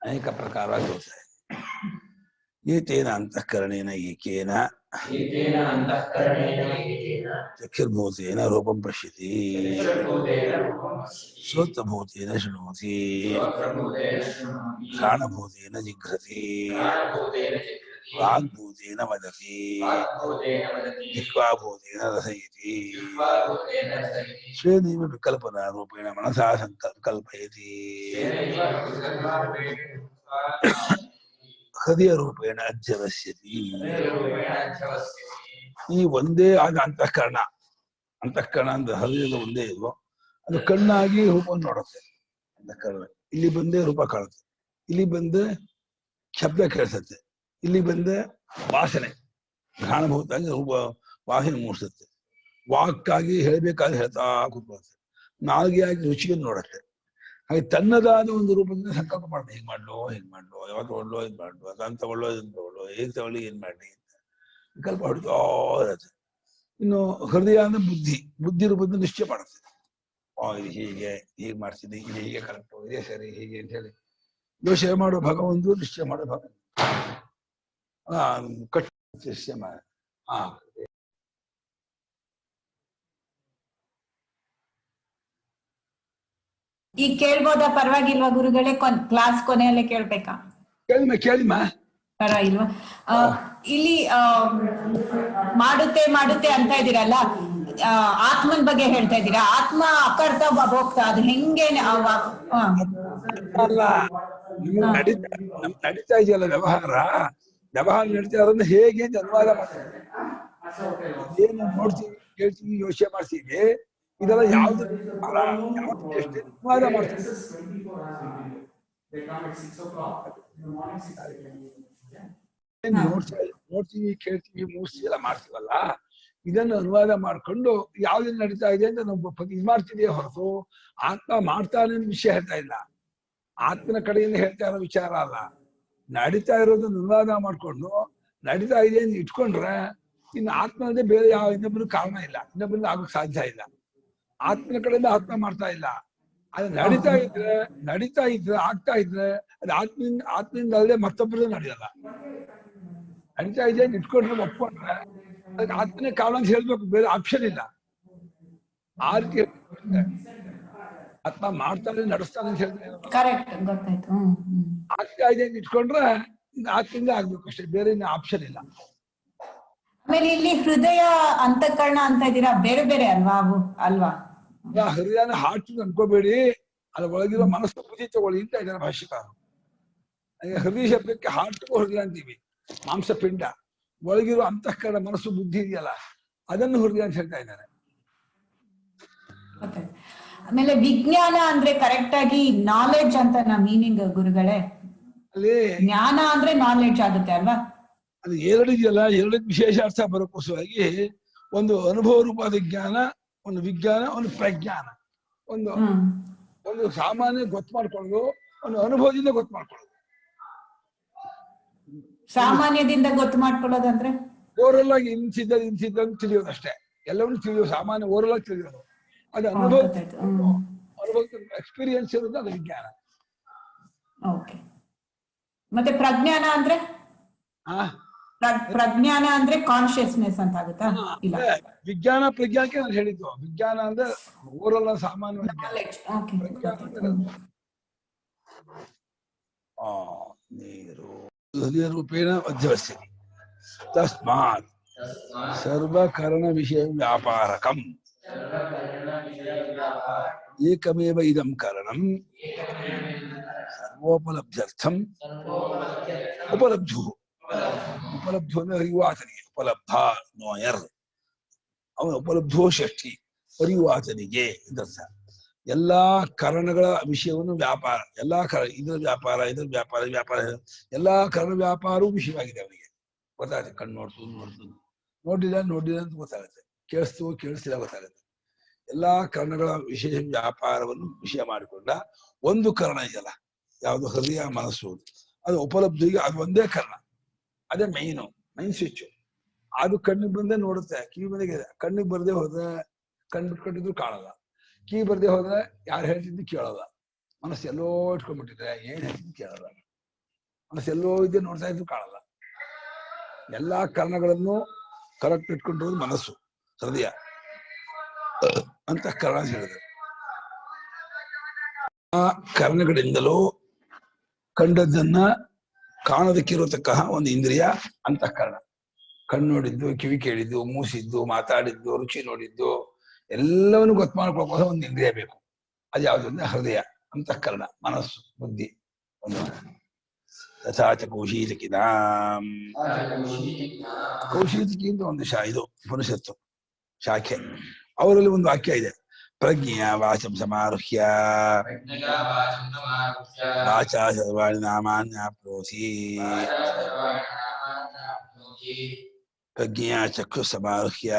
ಅನೇಕ ಪ್ರಕಾರವಾಗಿ ತೋರಿಸ್ತಾ ಇದೆ. ಏತೇನ ಅಂತಃಕರಣೇನ ಏಕೇನ ಚಕ್ಷುರ್ಭೂತೇನ ರೂಪಂ ಪಶ್ಯತಿ, ಶ್ರೋತ್ರಭೂತೇನ ಶೃಣೋತಿ, ಘ್ರಾಣಭೂತೇನ ಜಿಘ್ರತಿ, ವಾಗ್ಭೂತೇನ ವದತಿ, ಜಿಹ್ವಾಭೂತೇನ ರಸಯತಿ, ಸ್ವೇನೈವ ವಿಕಲ್ಪನಾ ರೂಪೇಣ ಮನಸಾ ಸಂಕಲ್ಪಯತಿ, ಹೃದಯ ರೂಪೇಣ ಅಧ್ಯವಸ್ಯತಿ. ಈ ಒಂದೇ ಆದ ಅಂತಃಕರಣ. ಅಂತಃಕರಣ ಅಂದ್ರೆ ಹೃದಯದ ಒಂದೇ ಇಲ್ವೋ ಅದು ಕಣ್ಣಾಗಿ ರೂಪವನ್ನು ನೋಡುತ್ತೆ. ಅಂತಃಕರಣ ಇಲ್ಲಿ ಬಂದೇ ರೂಪ ಕಾಣುತ್ತೆ, ಇಲ್ಲಿ ಬಂದೆ ಶಬ್ದ ಕೇಳಿಸುತ್ತೆ, ಇಲ್ಲಿ ಬಂದೆ ವಾಸನೆ ಘ್ರಾಣಭೂತಾಗಿ ರೂಪ ವಾಸನೆ ಮೂಡಿಸುತ್ತೆ, ವಾಕ್ಕಾಗಿ ಹೇಳ್ಬೇಕಾದ್ರೆ ಹೇಳ್ತಾ ಕೂತ್ಕೊಳ್ಳುತ್ತೆ, ನಾಲ್ಗೆಯಾಗಿ ರುಚಿಯನ್ನು ನೋಡುತ್ತೆ. ಹಾಗೆ ತನ್ನದಾದ ಒಂದು ರೂಪದಿಂದ ಸಂಕಲ್ಪ ಮಾಡುತ್ತೆ. ಹಿಂಗ್ ಮಾಡ್ಲೋ ಹಿಂಗ್ ಮಾಡ್ಲೋ, ಯಾವತ್ತು ತಗೊಳ್ಳೋ ಇದ್ ಮಾಡ್ಲೋ, ಅದನ್ನ ತಗೊಳ್ಳೋ ಇದನ್ನ ತಗೊಳ್ಳೋ, ಹೇಗ್ ತಗೊಳ್ಳಿ ಏನ್ ಮಾಡ್ಲಿ ಅಂತ ವಿಕಲ್ಪ ಹೊಡಿತಾ ಇರುತ್ತೆ. ಇನ್ನು ಹೃದಯ ಅಂದ್ರೆ ಬುದ್ಧಿ, ಬುದ್ಧಿ ರೂಪದಿಂದ ನಿಶ್ಚಯ ಮಾಡುತ್ತೆ. ಇದು ಹೀಗೆ ಹೀಗೆ ಮಾಡ್ತೀನಿ, ಇದು ಹೀಗೆ ಕರೆಕ್ಟು, ಇದೇ ಸರಿ, ಹೀಗೆ ಅಂತ ಹೇಳಿ ಯೋಚನೆ ಮಾಡೋ ಭಗವಂತು, ನಿಶ್ಚಯ ಮಾಡೋ ಭಗವಂತ ಕಟ್ ನಿಶ್ಚಯ ಮಾಡ. ಈಗ ಕೇಳ್ಬೋದಾ? ಪರವಾಗಿಲ್ವಾ ಗುರುಗಳೇ? ಕ್ಲಾಸ್ ಕೊನೆಯಲ್ಲೇ ಕೇಳ್ಬೇಕಾ? ಕೇಳಿಮ್ಮ ಪರವಾಗಿಲ್ವಾ? ಇಲ್ಲಿ ಮಾಡುತ್ತೆ ಅಂತ ಇದ್ದೀರಲ್ಲ, ಆತ್ಮನ್ ಬಗ್ಗೆ ಹೇಳ್ತಾ ಇದ್ದೀರಾ. ಆತ್ಮ ಅಕರ್ತ ಭೋಕ್ತ, ಅದು ಹೆಂಗೆ? ನಡೀತಾ ಇದೆಯಲ್ಲ ವ್ಯವಹಾರ ನಡೀತಾ ಇರೋದನ್ನ ಹೇಗೆ ಅಂತ ಅನುವಾದ ಮಾಡ್ತಾರೆ. ಏನು ನೋಡ್ತೀವಿ, ಕೇಳ್ತೀವಿ, ಯೋಚನೆ ಮಾಡ್ತೀವಿ, ಇದೆಲ್ಲ ಯಾವ್ದು ಅನುವಾದ ಮಾಡ್ತೀವಿ. ನೋಡ್ತೀವಿ, ಕೇಳ್ತೀವಿ, ಮೂರ್ತಿ ಎಲ್ಲ ಮಾಡ್ತೀವಲ್ಲ, ಇದನ್ನು ಅನುವಾದ ಮಾಡ್ಕೊಂಡು ಯಾವ್ದನ್ನ ನಡೀತಾ ಇದೆ ಅಂತ ನಾವು ಇದು ಮಾಡ್ತಿದೆಯೇ ಹೊರತು ಆತ್ಮ ಮಾಡ್ತಾನೆ ಅನ್ನೋ ವಿಷಯ ಹೇಳ್ತಾ ಇಲ್ಲ. ಆತ್ಮನ ಕಡೆಯಿಂದ ಹೇಳ್ತಾ ಇರೋ ವಿಚಾರ ಅಲ್ಲ. ನಡೀತಾ ಇರೋದನ್ನ ಅನುವಾದ ಮಾಡ್ಕೊಂಡು ನಡೀತಾ ಇದೆ ಅಂತ ಇಟ್ಕೊಂಡ್ರೆ ಇನ್ನು ಆತ್ಮನದೇ ಬೇರೆ ಯಾವ ಇನ್ನೊಬ್ಬರು ಕಾರಣ ಇಲ್ಲ, ಇನ್ನೊಬ್ಬರಿಂದ ಆಗೋಕ್ ಸಾಧ್ಯ ಇಲ್ಲ. ಆತ್ಮನ ಕಡೆಯಿಂದ ಆತ್ಮ ಮಾಡ್ತಾ ಇಲ್ಲ. ಅದು ನಡೀತಾ ಇದ್ರೆ ಆಗ್ತಾ ಇದ್ರೆ ಅದು ಆತ್ಮದಿಂದ ಅಲ್ಲದೆ ಮತ್ತೊಬ್ಬರು ನಡೆಯಲ್ಲ. ನಡೀತಾ ಇದೆ ಅಂತ ಇಟ್ಕೊಂಡ್ರೆ ಒಪ್ಕೊಂಡ್ರೆ ಅದಕ್ಕೆ ಆತ್ಮನೇ ಕಾರಣ ಅಂತ ಹೇಳ್ಬೇಕು, ಬೇರೆ ಆಪ್ಷನ್ ಇಲ್ಲ. ಆ ರೀತಿ ಆತ್ಮ ಮಾಡ್ತಾನೆ ನಡೆಸ್ತಾನೆ ಅಂತ ಹೇಳಿದ್ರೆ ಆಗ್ತಾ ಇದೆ ಅಂತ ಇಟ್ಕೊಂಡ್ರೆ ಆತ್ಮದಿಂದ ಆಗ್ಬೇಕು ಅಷ್ಟೇ, ಬೇರೆ ಇನ್ನು ಆಪ್ಷನ್ ಇಲ್ಲ. ಆಮೇಲೆ ಇಲ್ಲಿ ಹೃದಯ ಅಂತಃಕರಣ ಅಂತ ಇದ್ದೀರಾ, ಬೇರೆ ಬೇರೆ ಅಲ್ವಾ ಅವು ಅಲ್ವಾ? ಹೃದಯನ ಹಾರ್ಟ್ ಅನ್ಕೋಬೇಡಿ, ಅದ್ರ ಒಳಗಿರೋ ಮನಸ್ಸು ಬುದ್ಧಿ ತಗೊಳ್ಳಿ ಅಂತ ಇದ್ದಾರೆ ಭಾಷಿಕಾರ. ಹೃದಯ ಶಬ್ದಕ್ಕೆ ಹಾರ್ಟ್ಗೂ ಹೃದಯ ಅಂತೀವಿ, ಮಾಂಸಪಿಂಡ. ಒಳಗಿರೋ ಅಂತಃಕರಣ ಮನಸ್ಸು ಬುದ್ಧಿ ಇದೆಯಲ್ಲ ಅದನ್ನು ಹೃದಯ ಅಂತ ಹೇಳ್ತಾ ಇದ್ದಾರೆ. ಆಮೇಲೆ ವಿಜ್ಞಾನ ಅಂದ್ರೆ ಕರೆಕ್ಟ್ ಆಗಿ ನಾಲೆಡ್ಜ್ ಅಂತ ಮೀನಿಂಗ್ ಗುರುಗಳೇ? ಅಲ್ಲಿ ಜ್ಞಾನ ಅಂದ್ರೆ ನಾಲೆಡ್ಜ್ ಆಗುತ್ತೆ ಅಲ್ವಾ? ಅದು ಎರಡಿದೆಯಲ್ಲ, ಎರಡಕ್ಕೆ ವಿಶೇಷ ಅರ್ಥ ಬರೋಕ್ಕೋಸ್ಕರವಾಗಿ ಒಂದು ಅನುಭವ ರೂಪವಾದ ಜ್ಞಾನ, ಒಂದು ವಿಜ್ಞಾನ, ಒಂದು ಪ್ರಜ್ಞಾನ. ಒಂದು ಸಾಮಾನ್ಯ ಗೊತ್ತು ಮಾಡ್ಕೊಳ್ಳೋದು, ಒಂದು ಅನುಭವದಿಂದ ಗೊತ್ತು ಮಾಡ್ಕೊಳ್ಳೋದು. ಸಾಮಾನ್ಯದಿಂದ ಗೊತ್ತು ಮಾಡ್ಕೊಳ್ಳೋದಂದ್ರೆ ಓರಲ್ ಆಗಿ ಇಂತಿದ್ದ ತಿಳಿಯೋದು ಅಷ್ಟೇ, ಎಲ್ಲವನ್ನೂ ತಿಳಿಯೋದು ಸಾಮಾನ್ಯ ಓರಲ್ ಆಗಿ ತಿಳಿಯೋದು. ಅದು ಅನುಭವ ಎಕ್ಸ್ಪೀರಿಯನ್ಸ್ ಇರೋದು ಅದು ವಿಜ್ಞಾನ. ಮತ್ತೆ ಪ್ರಜ್ಞಾನ ಅಂದ್ರೆ ಪ್ರಜ್ಞಾನ ಅಂದ್ರೆ ಕಾನ್ಶಿಯಸ್ನೆಸ್ ಅಂತ ಆಗುತ್ತಾ? ಇಲ್ಲ, ವಿಜ್ಞಾನ ಪ್ರಜ್ಞಾನಕ್ಕೆ ನಾನು ಹೇಳಿದ್ದು. ವಿಜ್ಞಾನ ಅಂದ್ರೆ ಓರಲ್ ಸಾಮಾನ್ಯ ನೀರು ಹೃದಯ ರೂಪೇಣ ಮಧ್ಯವಸ್ಥಿತಿ ತಸ್ಮಾತ್ ಸರ್ವಕರಣ ವಿಷಯ ವ್ಯಾಪಾರಕಂ ಏಕಮೇವ ಇದಂ ಕರಣಂ ಸರ್ವೋಪಲಬ್ಧ್ಯರ್ಥಂ ಉಪಲಬ್ಧು. ಉಪಲಬ್ಧು ಅಂದ್ರೆ ಅರಿವಾತನಿಗೆ, ಉಪಲಬ್ಧ ನೋಯರ್, ಅವನ ಉಪಲಬ್ಧೋ ಷಷ್ಠಿ, ಅರಿವಾತನಿಗೆ ಇದರ್ಥ. ಎಲ್ಲಾ ಕರಣಗಳ ವಿಷಯವನ್ನು ವ್ಯಾಪಾರ, ಎಲ್ಲಾ ಇದ್ರ ವ್ಯಾಪಾರ ಎಲ್ಲಾ ಕರಣ ವ್ಯಾಪಾರವೂ ವಿಷಯವಾಗಿದೆ ಅವನಿಗೆ. ಗೊತ್ತಾಗುತ್ತೆ, ಕಣ್ಣು ನೋಡಿಲ್ಲ ಅಂತ ಗೊತ್ತಾಗುತ್ತೆ, ಕೇಳಿಸ್ತಿಲ್ಲ ಗೊತ್ತಾಗುತ್ತೆ. ಎಲ್ಲಾ ಕರ್ಣಗಳ ವಿಶೇಷ ವ್ಯಾಪಾರವನ್ನು ವಿಷಯ ಮಾಡಿಕೊಂಡ ಒಂದು ಕರ್ಣ ಇದೆಯಲ್ಲ, ಯಾವುದು ಹೃದಯ ಮನಸ್ಸು, ಅದು ಉಪಲಬ್ಧಿಗೆ ಅದು ಒಂದೇ ಕರ್ಣ, ಅದೇ ಮೈನ್ ಸ್ವಿಚ್. ಅದು ಕಣ್ಣಿಗೆ ಬಂದೇ ನೋಡುತ್ತೆ, ಕಿವಿ ಬಂದಿಗೆ. ಕಣ್ಣಿಗೆ ಬರ್ದೆ ಹೋದ್ರೆ ಕಣ್ಣು ಬಿಟ್ಕೊಂಡಿದ್ರು ಕಾಣಲ್ಲ, ಕಿವಿ ಬರ್ದೆ ಹೋದ್ರೆ ಯಾರು ಹೇಳ್ತಿದ್ದು ಕೇಳಲ್ಲ. ಮನಸ್ಸು ಎಲ್ಲೋ ಇಟ್ಕೊಂಡ್ಬಿಟ್ಟಿದ್ರೆ ಏನ್ ಹೇಳ್ತಿದ್ದು ಕೇಳಲ್ಲ, ಮನಸ್ಸು ಎಲ್ಲೋ ಇದ್ದೇ ನೋಡ್ತಾ ಇದ್ರು ಕಾಣಲ್ಲ. ಎಲ್ಲಾ ಕರ್ಣಗಳನ್ನು ಕರೆಕ್ಟ್ ಇಟ್ಕೊಂಡಿರೋದು ಮನಸ್ಸು, ಹೃದಯ ಅಂತಃಕರಣ ಅಂತ ಹೇಳಿದ್ರು. ಆ ಕರ್ಣಗಳಿಂದಲೂ ಕಂಡದ್ದನ್ನ ಕಾಣೋದಕ್ಕಿರತಕ್ಕ ಒಂದು ಇಂದ್ರಿಯ ಅಂತಃಕರಣ. ಕಣ್ಣು ನೋಡಿದ್ದು, ಕಿವಿ ಕೇಳಿದ್ದು, ಮೂಸಿದ್ದು, ಮಾತಾಡಿದ್ದು, ರುಚಿ ನೋಡಿದ್ದು ಎಲ್ಲವನ್ನು ಗೊತ್ತು ಮಾಡ್ಕೊಳ್ಳೋಕೆ ಒಂದು ಇಂದ್ರಿಯ ಬೇಕು. ಅದು ಯಾವುದು ಅಂದ್ರೆ ಹೃದಯ ಅಂತಃಕರಣ, ಮನಸ್ಸು, ಬುದ್ಧಿ. ತಥಾಚ ಕೌಶೀತಕಿನಾಂ, ಕೌಶೀತಕಿ ಅಂತ ಒಂದು ಇದು ಉಪನಿಷತ್ತು ಶಾಖೆ. ಅವರಲ್ಲಿ ಒಂದು ವಾಕ್ಯ ಇದೆ, ಪ್ರಜ್ಞೆಯ ವಾಚಂ ಸಮಾರುಹ್ಯ ವಾಚಾ ಸರ್ವಾಣಿ ನಾಮಾನ್ಯಾಪ್ನೋತಿ, ಪ್ರಜ್ಞೆಯ ಚಕ್ಷು ಸಮಾರುಹ್ಯ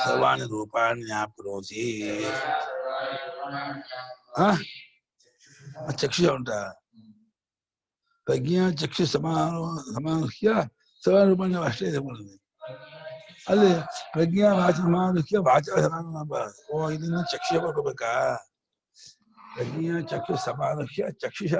ಸರ್ವಾಣಿ ರೂಪಾಣ್ಯಾಪ್ನೋತಿ. ಚಕ್ಷುಷ ಉಂಟಾ? ಪ್ರಜ್ಞೆಯ ಚಕ್ಷು ಸಮಾರುಹ್ಯ ಸರ್ವಾಣಿ ರೂಪಾಣ್ಯ ಅಷ್ಟೇ ಇದೆ. ಅಲ್ಲಿ ಪ್ರಜ್ಞಾ ವಾಚ ಸಮಾನುಖ್ಯ ವಾಚ ಓ ಇದನ್ನ ಚಕ್ಷುಷ ಬರ್ಕೋಬೇಕಾ? ಪ್ರಜ್ಞಾ ಚಕ್ಷು ಸಮಾನುಖ್ಯ ಚಕ್ಷುಷ.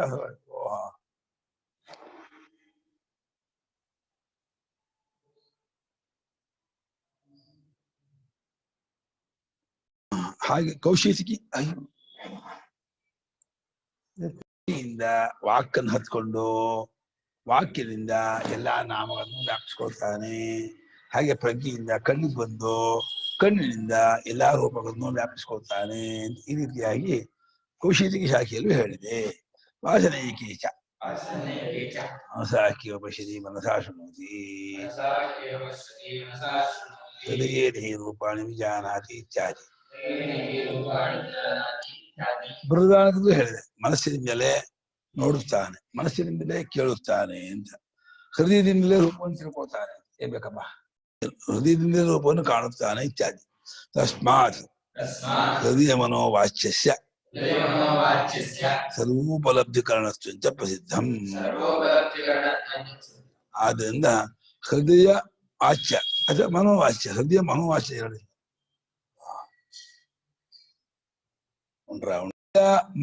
ಹಾಗೆ ಕೌಶಿಕಿ ವಾಕನ್ನು ಹತ್ಕೊಂಡು ವಾಕ್ಯದಿಂದ ಎಲ್ಲಾ ನಾಮಗಳನ್ನು ವ್ಯಾಪಿಸ್ಕೊಳ್ತಾನೆ. ಹಾಗೆ ಪ್ರಜ್ಞೆಯಿಂದ ಕಣ್ಣಿಗೆ ಬಂದು ಕಣ್ಣಿನಿಂದ ಎಲ್ಲಾ ರೂಪಗಳನ್ನು ವ್ಯಾಪಿಸ್ಕೊಳ್ತಾನೆ. ಈ ರೀತಿಯಾಗಿ ಕೌಶಿಕಿ ಶಾಖೆಯಲ್ಲೂ ಹೇಳಿದೆ. ವಾಸನೈಕೀಚ ಮನಸಾಕಿ ಮನಸಾ ಶೃಣೋತಿ ಹೃದಯೇ ದೇಹಿ ರೂಪಾಣಿ ವಿಜಾನಾತಿ ಇತ್ಯಾದಿ. ಬೃಹದಾನದಲ್ಲೂ ಹೇಳಿದೆ, ಮನಸ್ಸಿನಿಂದಲೇ ನೋಡುತ್ತಾನೆ, ಮನಸ್ಸಿನಿಂದಲೇ ಕೇಳುತ್ತಾನೆ ಅಂತ. ಹೃದಯದಿಂದಲೇ ರೂಪವನ್ನು ತಿಳ್ಕೊಳ್ತಾನೆ, ಏನ್ ಬೇಕಪ್ಪ, ಹೃದಯದಿಂದ ರೂಪವನ್ನು ಕಾಣುತ್ತಾನೆ ಇತ್ಯಾದಿ. ತಸ್ಮಾತ್ ಹೃದಯ ಮನೋವಾಚ್ಯಸ್ಯ ಸರ್ವೋಪಲಬ್ಧಿಕರಣಸ್ತು ಪ್ರಸಿದ್ಧಂ. ಆದ್ದರಿಂದ ಹೃದಯ ವಾಚ್ಯ ಅಥವಾ ಮನೋವಾಚ್ಯ, ಹೃದಯ ಮನೋವಾಚ್ಯ ಎರಡು.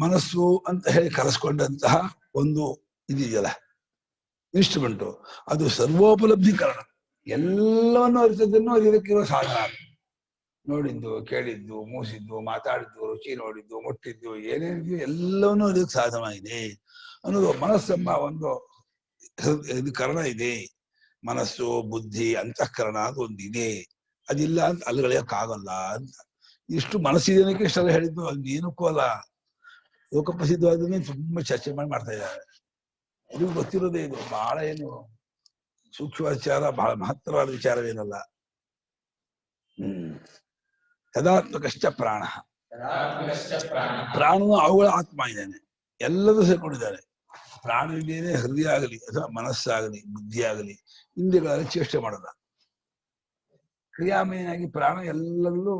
ಮನಸ್ಸು ಅಂತ ಹೇಳಿ ಕರೆಸ್ಕೊಂಡಂತಹ ಒಂದು ಇದೆಯಲ್ಲ ಇನ್ಸ್ಟ್ರೂಮೆಂಟು, ಅದು ಸರ್ವೋಪಲಬ್ಧೀಕರಣ. ಎಲ್ಲವನ್ನು ಅರಿತದನ್ನು ಅರಿಯೋದಕ್ಕಿರೋ ಸಾಧನ. ನೋಡಿದ್ದು, ಕೇಳಿದ್ದು, ಮೂಸಿದ್ದು, ಮಾತಾಡಿದ್ದು, ರುಚಿ ನೋಡಿದ್ದು, ಮುಟ್ಟಿದ್ದು, ಏನೇನಿದ್ದು ಎಲ್ಲವನ್ನೂ ಅರಿಯೋಕ್ಕೆ ಸಾಧನ ಇದೆ ಅನ್ನೋದು ಮನಸ್ಸೆಂಬ ಒಂದು ಇದು ಕರಣ ಇದೆ. ಮನಸ್ಸು, ಬುದ್ಧಿ, ಅಂತಃಕರಣ ಅದು ಒಂದಿದೆ. ಅದಿಲ್ಲ ಅಂತ ಅಲ್ಲಿಗಳಿಯಕ್ಕಾಗಲ್ಲ ಅಂತ. ಇಷ್ಟು ಮನಸ್ಸಿದೇನಕ್ಕೆ ಇಷ್ಟೆಲ್ಲ ಹೇಳಿದ್ದು, ಅಲ್ಲಿ ಏನಕ್ಕೂ ಅಲ್ಲ. ಲೋಕಪ್ರಸಿದ್ಧವಾದನ್ನೇ ತುಂಬಾ ಚರ್ಚೆ ಮಾಡ್ತಾ ಇದ್ದಾರೆ. ಇದು ಗೊತ್ತಿರೋದೇ. ಇದು ಬಹಳ ಏನು ಸೂಕ್ಷ್ಮ ವಿಚಾರ, ಬಹಳ ಮಹತ್ತರವಾದ ವಿಚಾರವೇನಲ್ಲ. ತದಾತ್ಮಕಶ್ಚ ಪ್ರಾಣ. ಪ್ರಾಣನು ಅವುಗಳ ಆತ್ಮ ಇದ್ದಾನೆ, ಎಲ್ಲದೂ ಸೇರ್ಕೊಂಡಿದ್ದಾರೆ. ಪ್ರಾಣವಿದ್ದೇನೆ ಹೃದಯ ಆಗಲಿ ಅಥವಾ ಮನಸ್ಸಾಗಲಿ ಬುದ್ಧಿ ಆಗಲಿ ಇಂದ್ರಿಯಗಳಲ್ಲಿ ಚೇಷ್ಟೆ ಮಾಡಲ್ಲ. ಕ್ರಿಯಾಮಯನಾಗಿ ಪ್ರಾಣ ಎಲ್ಲದಲ್ಲೂ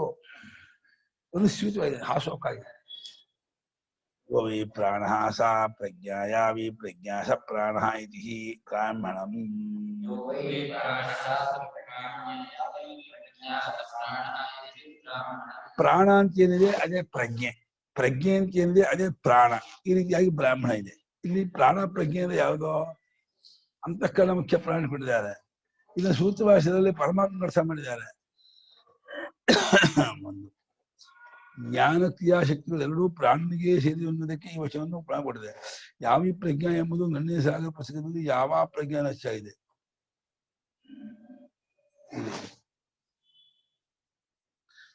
ಅನುಸ್ಯೂತವಾಗಿದೆ, ಹಾಸೋಕ್ಕಾಗಿದೆ. ವಿ ಪ್ರಾಣ ಸಾ ಪ್ರಜ್ಞಾ ಯಾವಿ ಪ್ರಜ್ಞಾ ಸ ಪ್ರಾಣ ಇತಿ ಬ್ರಾಹ್ಮಣಂ. ಪ್ರಾಣ ಅಂತ ಏನಿದೆ ಅದೇ ಪ್ರಜ್ಞೆ, ಪ್ರಜ್ಞೆ ಅಂತ ಏನಿದೆ ಅದೇ ಪ್ರಾಣ. ಈ ರೀತಿಯಾಗಿ ಬ್ರಾಹ್ಮಣ ಇದೆ. ಇಲ್ಲಿ ಪ್ರಾಣ ಪ್ರಜ್ಞೆ ಅಂದ್ರೆ ಯಾವುದೋ ಅಂತಃಕರಣ ಮುಖ್ಯ ಪ್ರಾಣ ಕೊಟ್ಟಿದ್ದಾರೆ. ಇದನ್ನ ಸೂತ್ರ ಭಾಷೆಯಲ್ಲಿ ಪರಮಾತ್ಮ ಅರ್ಥ ಮಾಡಿದ್ದಾರೆ. ಒಂದು ಜ್ಞಾನ ಕ್ರಿಯಾಶಕ್ತಿಗಳು ಎರಡೂ ಪ್ರಾಣನಿಗೆ ಸೇರಿ ಅನ್ನೋದಕ್ಕೆ ಈ ವಚನವನ್ನು ಪ್ರಾಣ ಕೊಟ್ಟಿದೆ. ಯಾವಿ ಪ್ರಜ್ಞಾ ಎಂಬುದು ನನ್ನೇ ಸಾಗರ ಪುಸ್ತಕದಲ್ಲಿ ಯಾವ ಪ್ರಜ್ಞಾ ನಷ್ಟ ಇದೆ.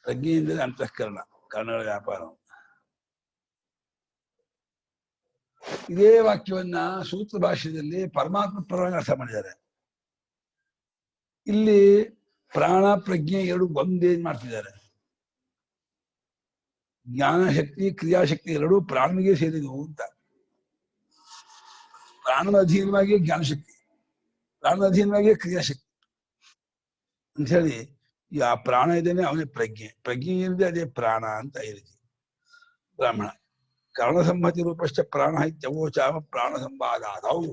ಪ್ರಜ್ಞೆ ಎಂದರೆ ಅಂತಃಕರಣ, ಕರ್ಣಗಳ ವ್ಯಾಪಾರ. ಇದೇ ವಾಕ್ಯವನ್ನ ಸೂತ್ರ ಭಾಷೆಯಲ್ಲಿ ಪರಮಾತ್ಮ ಪರವಾಗಿ ಅರ್ಥ ಮಾಡಿದ್ದಾರೆ. ಇಲ್ಲಿ ಪ್ರಾಣ ಪ್ರಜ್ಞೆ ಎರಡು ಒಂದೇ ಮಾಡ್ತಿದ್ದಾರೆ. ಜ್ಞಾನ ಶಕ್ತಿ ಕ್ರಿಯಾಶಕ್ತಿ ಎರಡೂ ಪ್ರಾಣನಿಗೆ ಸೇರಿದವು ಅಂತ. ಪ್ರಾಣನ ಅಧೀನವಾಗಿ ಜ್ಞಾನಶಕ್ತಿ, ಪ್ರಾಣನ ಅಧೀನವಾಗಿ ಕ್ರಿಯಾಶಕ್ತಿ ಅಂತ ಹೇಳಿ ಆ ಪ್ರಾಣ ಇದೇನೆ ಅವನೇ ಪ್ರಜ್ಞೆ, ಪ್ರಜ್ಞೆ ಏನಿದೆ ಅದೇ ಪ್ರಾಣ ಅಂತ ಈ ರೀತಿ ಬ್ರಾಹ್ಮಣ. ಕರ್ಣಸಂಹತಿ ರೂಪಶ್ಚ ಪ್ರಾಣ ಇತ್ಯವೋಚಾಮ ಪ್ರಾಣ ಸಂವಾದಾದವು.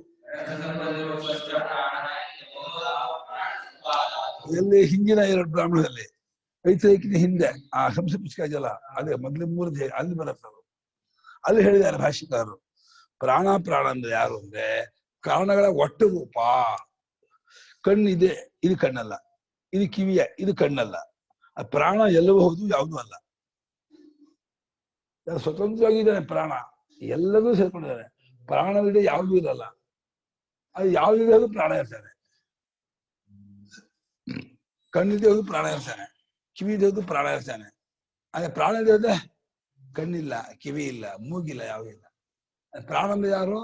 ಎಲ್ಲಿ ಹಿಂದಿನ ಎರಡು ಬ್ರಾಹ್ಮಣದಲ್ಲಿ ಐತೈಕಿನ ಹಿಂದೆ ಆ ಸಂಸ್ಕೃತ ಇದೆಯಲ್ಲ, ಅದೇ ಮೊದಲೇ ಮೂರು ದೇಹ ಅಲ್ಲಿ ಬರುತ್ತದು. ಅಲ್ಲಿ ಹೇಳಿದ್ದಾರೆ ಭಾಷ್ಯಕಾರರು, ಪ್ರಾಣ ಪ್ರಾಣ ಅಂದ್ರೆ ಯಾರು ಅಂದ್ರೆ ಕಾರಣಗಳ ಒಟ್ಟು ರೂಪ. ಕಣ್ಣಿದೆ, ಇದು ಕಣ್ಣಲ್ಲ. ಇದು ಕಿವಿಯ, ಇದು ಕಣ್ಣಲ್ಲ. ಆ ಪ್ರಾಣ ಎಲ್ಲವೂ ಹೌದು, ಯಾವುದೂ ಅಲ್ಲ. ಸ್ವತಂತ್ರವಾಗಿದ್ದಾನೆ ಪ್ರಾಣ, ಎಲ್ಲದೂ ಸೇರ್ಕೊಂಡಿದ್ದಾನೆ. ಪ್ರಾಣವಿದೆ, ಯಾವುದೂ ಇರಲ್ಲ. ಅದು ಯಾವುದಿದೆ ಅದು ಪ್ರಾಣ ಇರ್ತಾನೆ. ಕಣ್ಣಿದೆ ಅದು ಪ್ರಾಣ ಇರ್ತಾನೆ, ಕಿವಿ ಇದ್ದು ಪ್ರಾಣ ಇರ್ತಾನೆ. ಅದೇ ಪ್ರಾಣ ಇದೆ, ಕಣ್ಣಿಲ್ಲ, ಕಿವಿ ಇಲ್ಲ, ಮೂಗಿಲ್ಲ, ಯಾವುದೂ ಇಲ್ಲ. ಪ್ರಾಣ ಅಂದ್ರೆ ಯಾರು?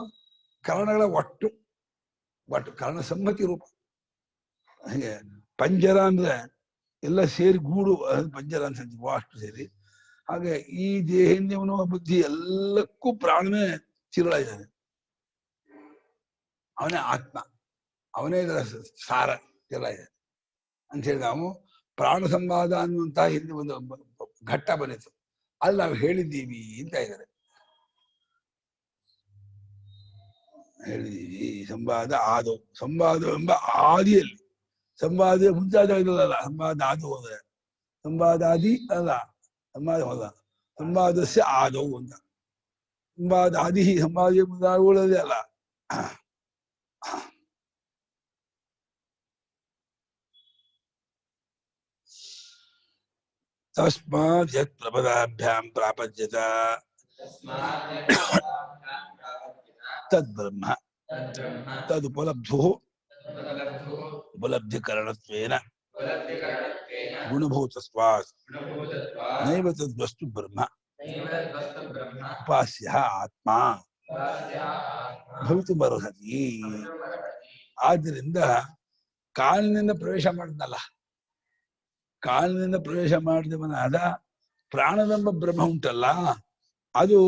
ಕರ್ಣಗಳ ಒಟ್ಟು ಕರ್ಣ ಸಮ್ಮತಿ ರೂಪ. ಹಾಗೆ ಪಂಜರ ಅಂದ್ರೆ ಎಲ್ಲ ಸೇರಿ ಗೂಡು, ಪಂಜರ ಅಂತ ಅಷ್ಟು ಸೇರಿ. ಹಾಗೆ ಈ ದೇಹೇಂದ್ರಿಯ ಬುದ್ಧಿ ಎಲ್ಲಕ್ಕೂ ಪ್ರಾಣನೇ ಚಿರುಳ ಇದ್ದಾನೆ. ಅವನೇ ಆತ್ಮ, ಅವನೇ ಇದರ ಸಾರ ಎಲ್ಲ ಇದೆ ಅಂತ ಹೇಳಿ ನಾವು ಪ್ರಾಣ ಸಂವಾದ ಅನ್ನುವಂತಹ ಹಿಂದೆ ಒಂದು ಘಟ್ಟ ಬಂದಿತ್ತು, ಅಲ್ಲಿ ನಾವು ಹೇಳಿದ್ದೀವಿ ಅಂತ ಇದ್ದಾರೆ. ಹೇಳಿದೀವಿ ಸಂವಾದ ಆದವು. ಸಂವಾದ ಎಂಬ ಆದಿಯಲ್ಲಿ, ಸಂವಾದ ಮುಂತಾದ ಇರಲ್ಲ, ಸಂವಾದ ಆದು ಹೋದ್ರೆ ಸಂವಾದಾದಿ ಅಲ್ಲ, ಸಂವಾದ ಹೋದ ಸಂವಾದಸ್ಯ ಆದವು ಅಂತ. ಸಂವಾದ ಆದಿ ಸಂವಾದ ಮುಂದಾಗುವುದೇ ಅಲ್ಲ. ತಸ್ಮಾತ್ ಯತ್ ಪ್ರಪದಾಭ್ಯಾಂ ಪ್ರಾಪಜ್ಯತ ತದ್ ಬ್ರಹ್ಮ ತದುಪಲಬ್ಧು ಉಪಲಬ್ಧಿಕರಣತ್ವೇನ ಗುಣಭೂತಸ್ವಾತ್ ನೈವ ತದ್ವಸ್ತು ಬ್ರಹ್ಮ ಉಪಾಸ್ಯ ಆತ್ಮ ಭವಿತುಮರ್ಹತಿ. ಆದ್ದರಿಂದ ಕಾಲಿನಿಂದ ಪ್ರವೇಶ ಮಾಡಿದ್ನಲ್ಲ, ಕಾಲಿನಿಂದ ಪ್ರವೇಶ ಮಾಡಿದವನಾದ ಪ್ರಾಣವೆಂಬ ಬ್ರಹ್ಮ ಉಂಟಲ್ಲ, ಅದು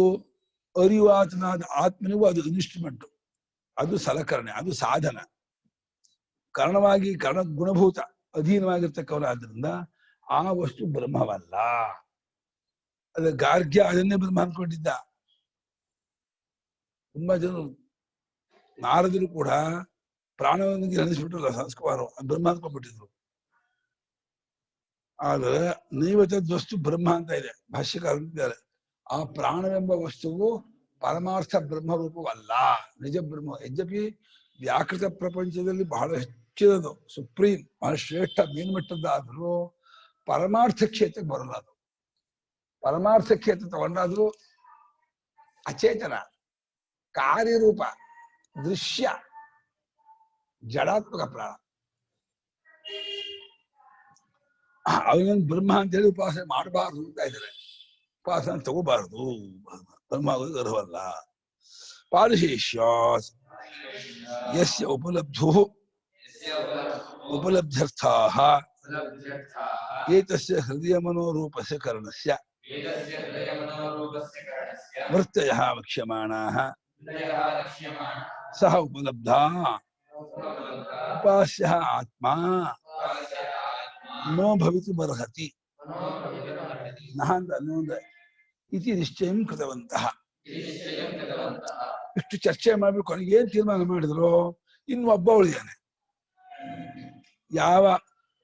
ಅರಿವಾತನಾದ ಆತ್ಮನಿಗೂ ಅದು ಇನ್ಸ್ಟ್ರೂಮೆಂಟ್, ಅದು ಸಲಕರಣೆ, ಅದು ಸಾಧನ. ಕಾರಣವಾಗಿ ಕಾರಣ ಗುಣಭೂತ ಅಧೀನವಾಗಿರ್ತಕ್ಕವರಾದ್ರಿಂದ ಆ ವಸ್ತು ಬ್ರಹ್ಮವಲ್ಲ. ಅದ ಗಾರ್ಗ್ಯ ಅದನ್ನೇ ಬ್ರಹ್ಮ ಅಂದ್ಕೊಂಡಿದ್ದ. ತುಂಬಾ ಜನರು, ನಾರದರು ಕೂಡ ಪ್ರಾಣವೊಂದಿಗೆ ನೆನೆಸ್ಬಿಟ್ರಲ್ಲ ಸಂಸ್ಕಾರ ಬ್ರಹ್ಮ ಅಂದ್ಕೊಂಡ್ಬಿಟ್ಟಿದ್ರು. ಆದ್ರೆ ನೈವತ್ಯದ ವಸ್ತು ಬ್ರಹ್ಮ ಅಂತ ಇದೆ, ಭಾಷ್ಯಕಾರ ಅಂತಿದ್ದಾರೆ. ಆ ಪ್ರಾಣವೆಂಬ ವಸ್ತುವು ಪರಮಾರ್ಥ ಬ್ರಹ್ಮರೂಪವಲ್ಲ, ನಿಜ ಬ್ರಹ್ಮ. ಯದ್ಯಪಿ ವ್ಯಾಕೃತ ಪ್ರಪಂಚದಲ್ಲಿ ಬಹಳ ಹೆಚ್ಚಿನದು, ಸುಪ್ರೀಂ, ಬಹಳ ಶ್ರೇಷ್ಠ ಮೇಲ್ಮಟ್ಟದ್ದಾದ್ರೂ ಪರಮಾರ್ಥ ಕ್ಷೇತ್ರಕ್ಕೆ ಬರಲ್ಲ. ಅದು ಪರಮಾರ್ಥ ಕ್ಷೇತ್ರ ತಗೊಂಡಾದ್ರೂ ಅಚೇತನ, ಕಾರ್ಯರೂಪ, ದೃಶ್ಯ, ಜಡಾತ್ಮಕ ಪ್ರಾಣ. ಅವನನ್ನು ಬ್ರಹ್ಮ ಅಂತೇಳಿ ಉಪಾಸನೆ ಮಾಡಬಾರ್ದು ಅಂತ ಇದ್ದಾರೆ. ಉಪಾಸನೆ ತಗೋಬಾರದು, ಬ್ರಹ್ಮ ಆಗೋದು ಅರ್ಹವಲ್ಲ. ಪಾರಿಶೇಷ್ಯಾತ್ ಯಸ್ಯ ಉಪಲಬ್ಧು ಉಪಲಬ್ಧ್ಯರ್ಥಾಃ ಏತಸ್ಯ ಹೃದಯ ಮನೋರೂಪಸ್ಯ ಕರ್ಣಸ್ಯ ವೃತ್ತಯಃ ವಕ್ಷ್ಯಮಾಣಾಃ ಸಹ ಉಪಲಬ್ಧಾ ಉಪಾಸ್ಯಃ ಆತ್ಮಾ ನೋ ಭವಿತುಮರ್ಹತಿ ಇತಿ ನಿಶ್ಚಯಂ ಕೃತವಂತಃ. ಇಷ್ಟು ಚರ್ಚೆ ಮಾಡ್ಬೇಕು. ಕೊನೆಗೆ ಏನ್ ತೀರ್ಮಾನ ಮಾಡಿದ್ರು? ಇನ್ನು ಒಬ್ಬ ಉಳಿದಾನೆ. ಯಾವ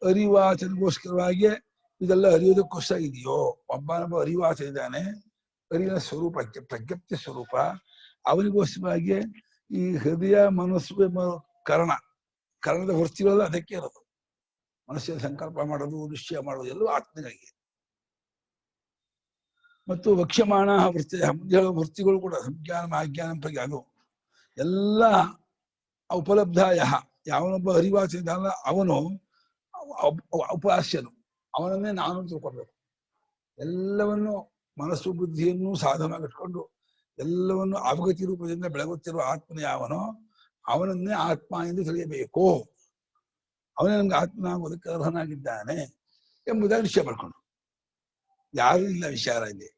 ಅರಿವಾಚನಗೋಸ್ಕರವಾಗಿ ಇದೆಲ್ಲ ಅರಿಯೋದಕ್ಕೋಸ್ಕರ ಇದೆಯೋ, ಒಬ್ಬನೊಬ್ಬ ಅರಿವಾಚನ ಇದ್ದಾನೆ, ಅರಿವಿನ ಸ್ವರೂಪ ಪ್ರಜ್ಞಪ್ತಿ ಸ್ವರೂಪ. ಅವನಿಗೋಸ್ಕರವಾಗಿ ಈ ಹೃದಯ ಮನಸ್ಸು ಕರ್ಣದ ವೃತ್ತಿಗಳೆಲ್ಲ ಅದಕ್ಕೆ ಇರೋದು. ಮನಸ್ಸಿನ ಸಂಕಲ್ಪ ಮಾಡೋದು, ನಿಶ್ಚಯ ಮಾಡೋದು ಎಲ್ಲವೂ ಆತ್ಮನಿಗೆ. ಮತ್ತು ವಕ್ಷ್ಯಮಾಣ ವೃತ್ತಿ, ಮುಂದೆ ಹೇಳುವ ವೃತ್ತಿಗಳು ಕೂಡ ಸಂಜ್ಞಾನ ಅಜ್ಞಾನ ಪ್ರಜ್ಞೆ, ಅದು ಎಲ್ಲ ಉಪಲಬ್ಧಾಯ. ಯಾವನೊಬ್ಬ ಅರಿವಾಚನ ಇದ್ದಾನಲ್ಲ ಅವನು ಉಪಾಸ್ಯನು, ಅವನನ್ನೇ ನಾನು ತಿಳ್ಕೊಳ್ಬೇಕು. ಎಲ್ಲವನ್ನು ಮನಸ್ಸು ಬುದ್ಧಿಯನ್ನು ಸಾಧನವಾಗಿ ಇಟ್ಕೊಂಡು ಎಲ್ಲವನ್ನು ಅವಗತಿ ರೂಪದಿಂದ ಬೆಳಗುತ್ತಿರುವ ಆತ್ಮನ ಯಾವನೋ ಅವನನ್ನೇ ಆತ್ಮ ಎಂದು ತಿಳಿಯಬೇಕು. ಅವನೇ ನಮ್ಗೆ ಆತ್ಮನಾಗುವುದಕ್ಕೆ ಅರ್ಹನಾಗಿದ್ದಾನೆ ಎಂಬುದಾಗಿ ನಿಶ್ಚಯ ಮಾಡ್ಕೊಂಡು. ಯಾರು ಇಲ್ಲ ವಿಚಾರ ಇಲ್ಲಿ.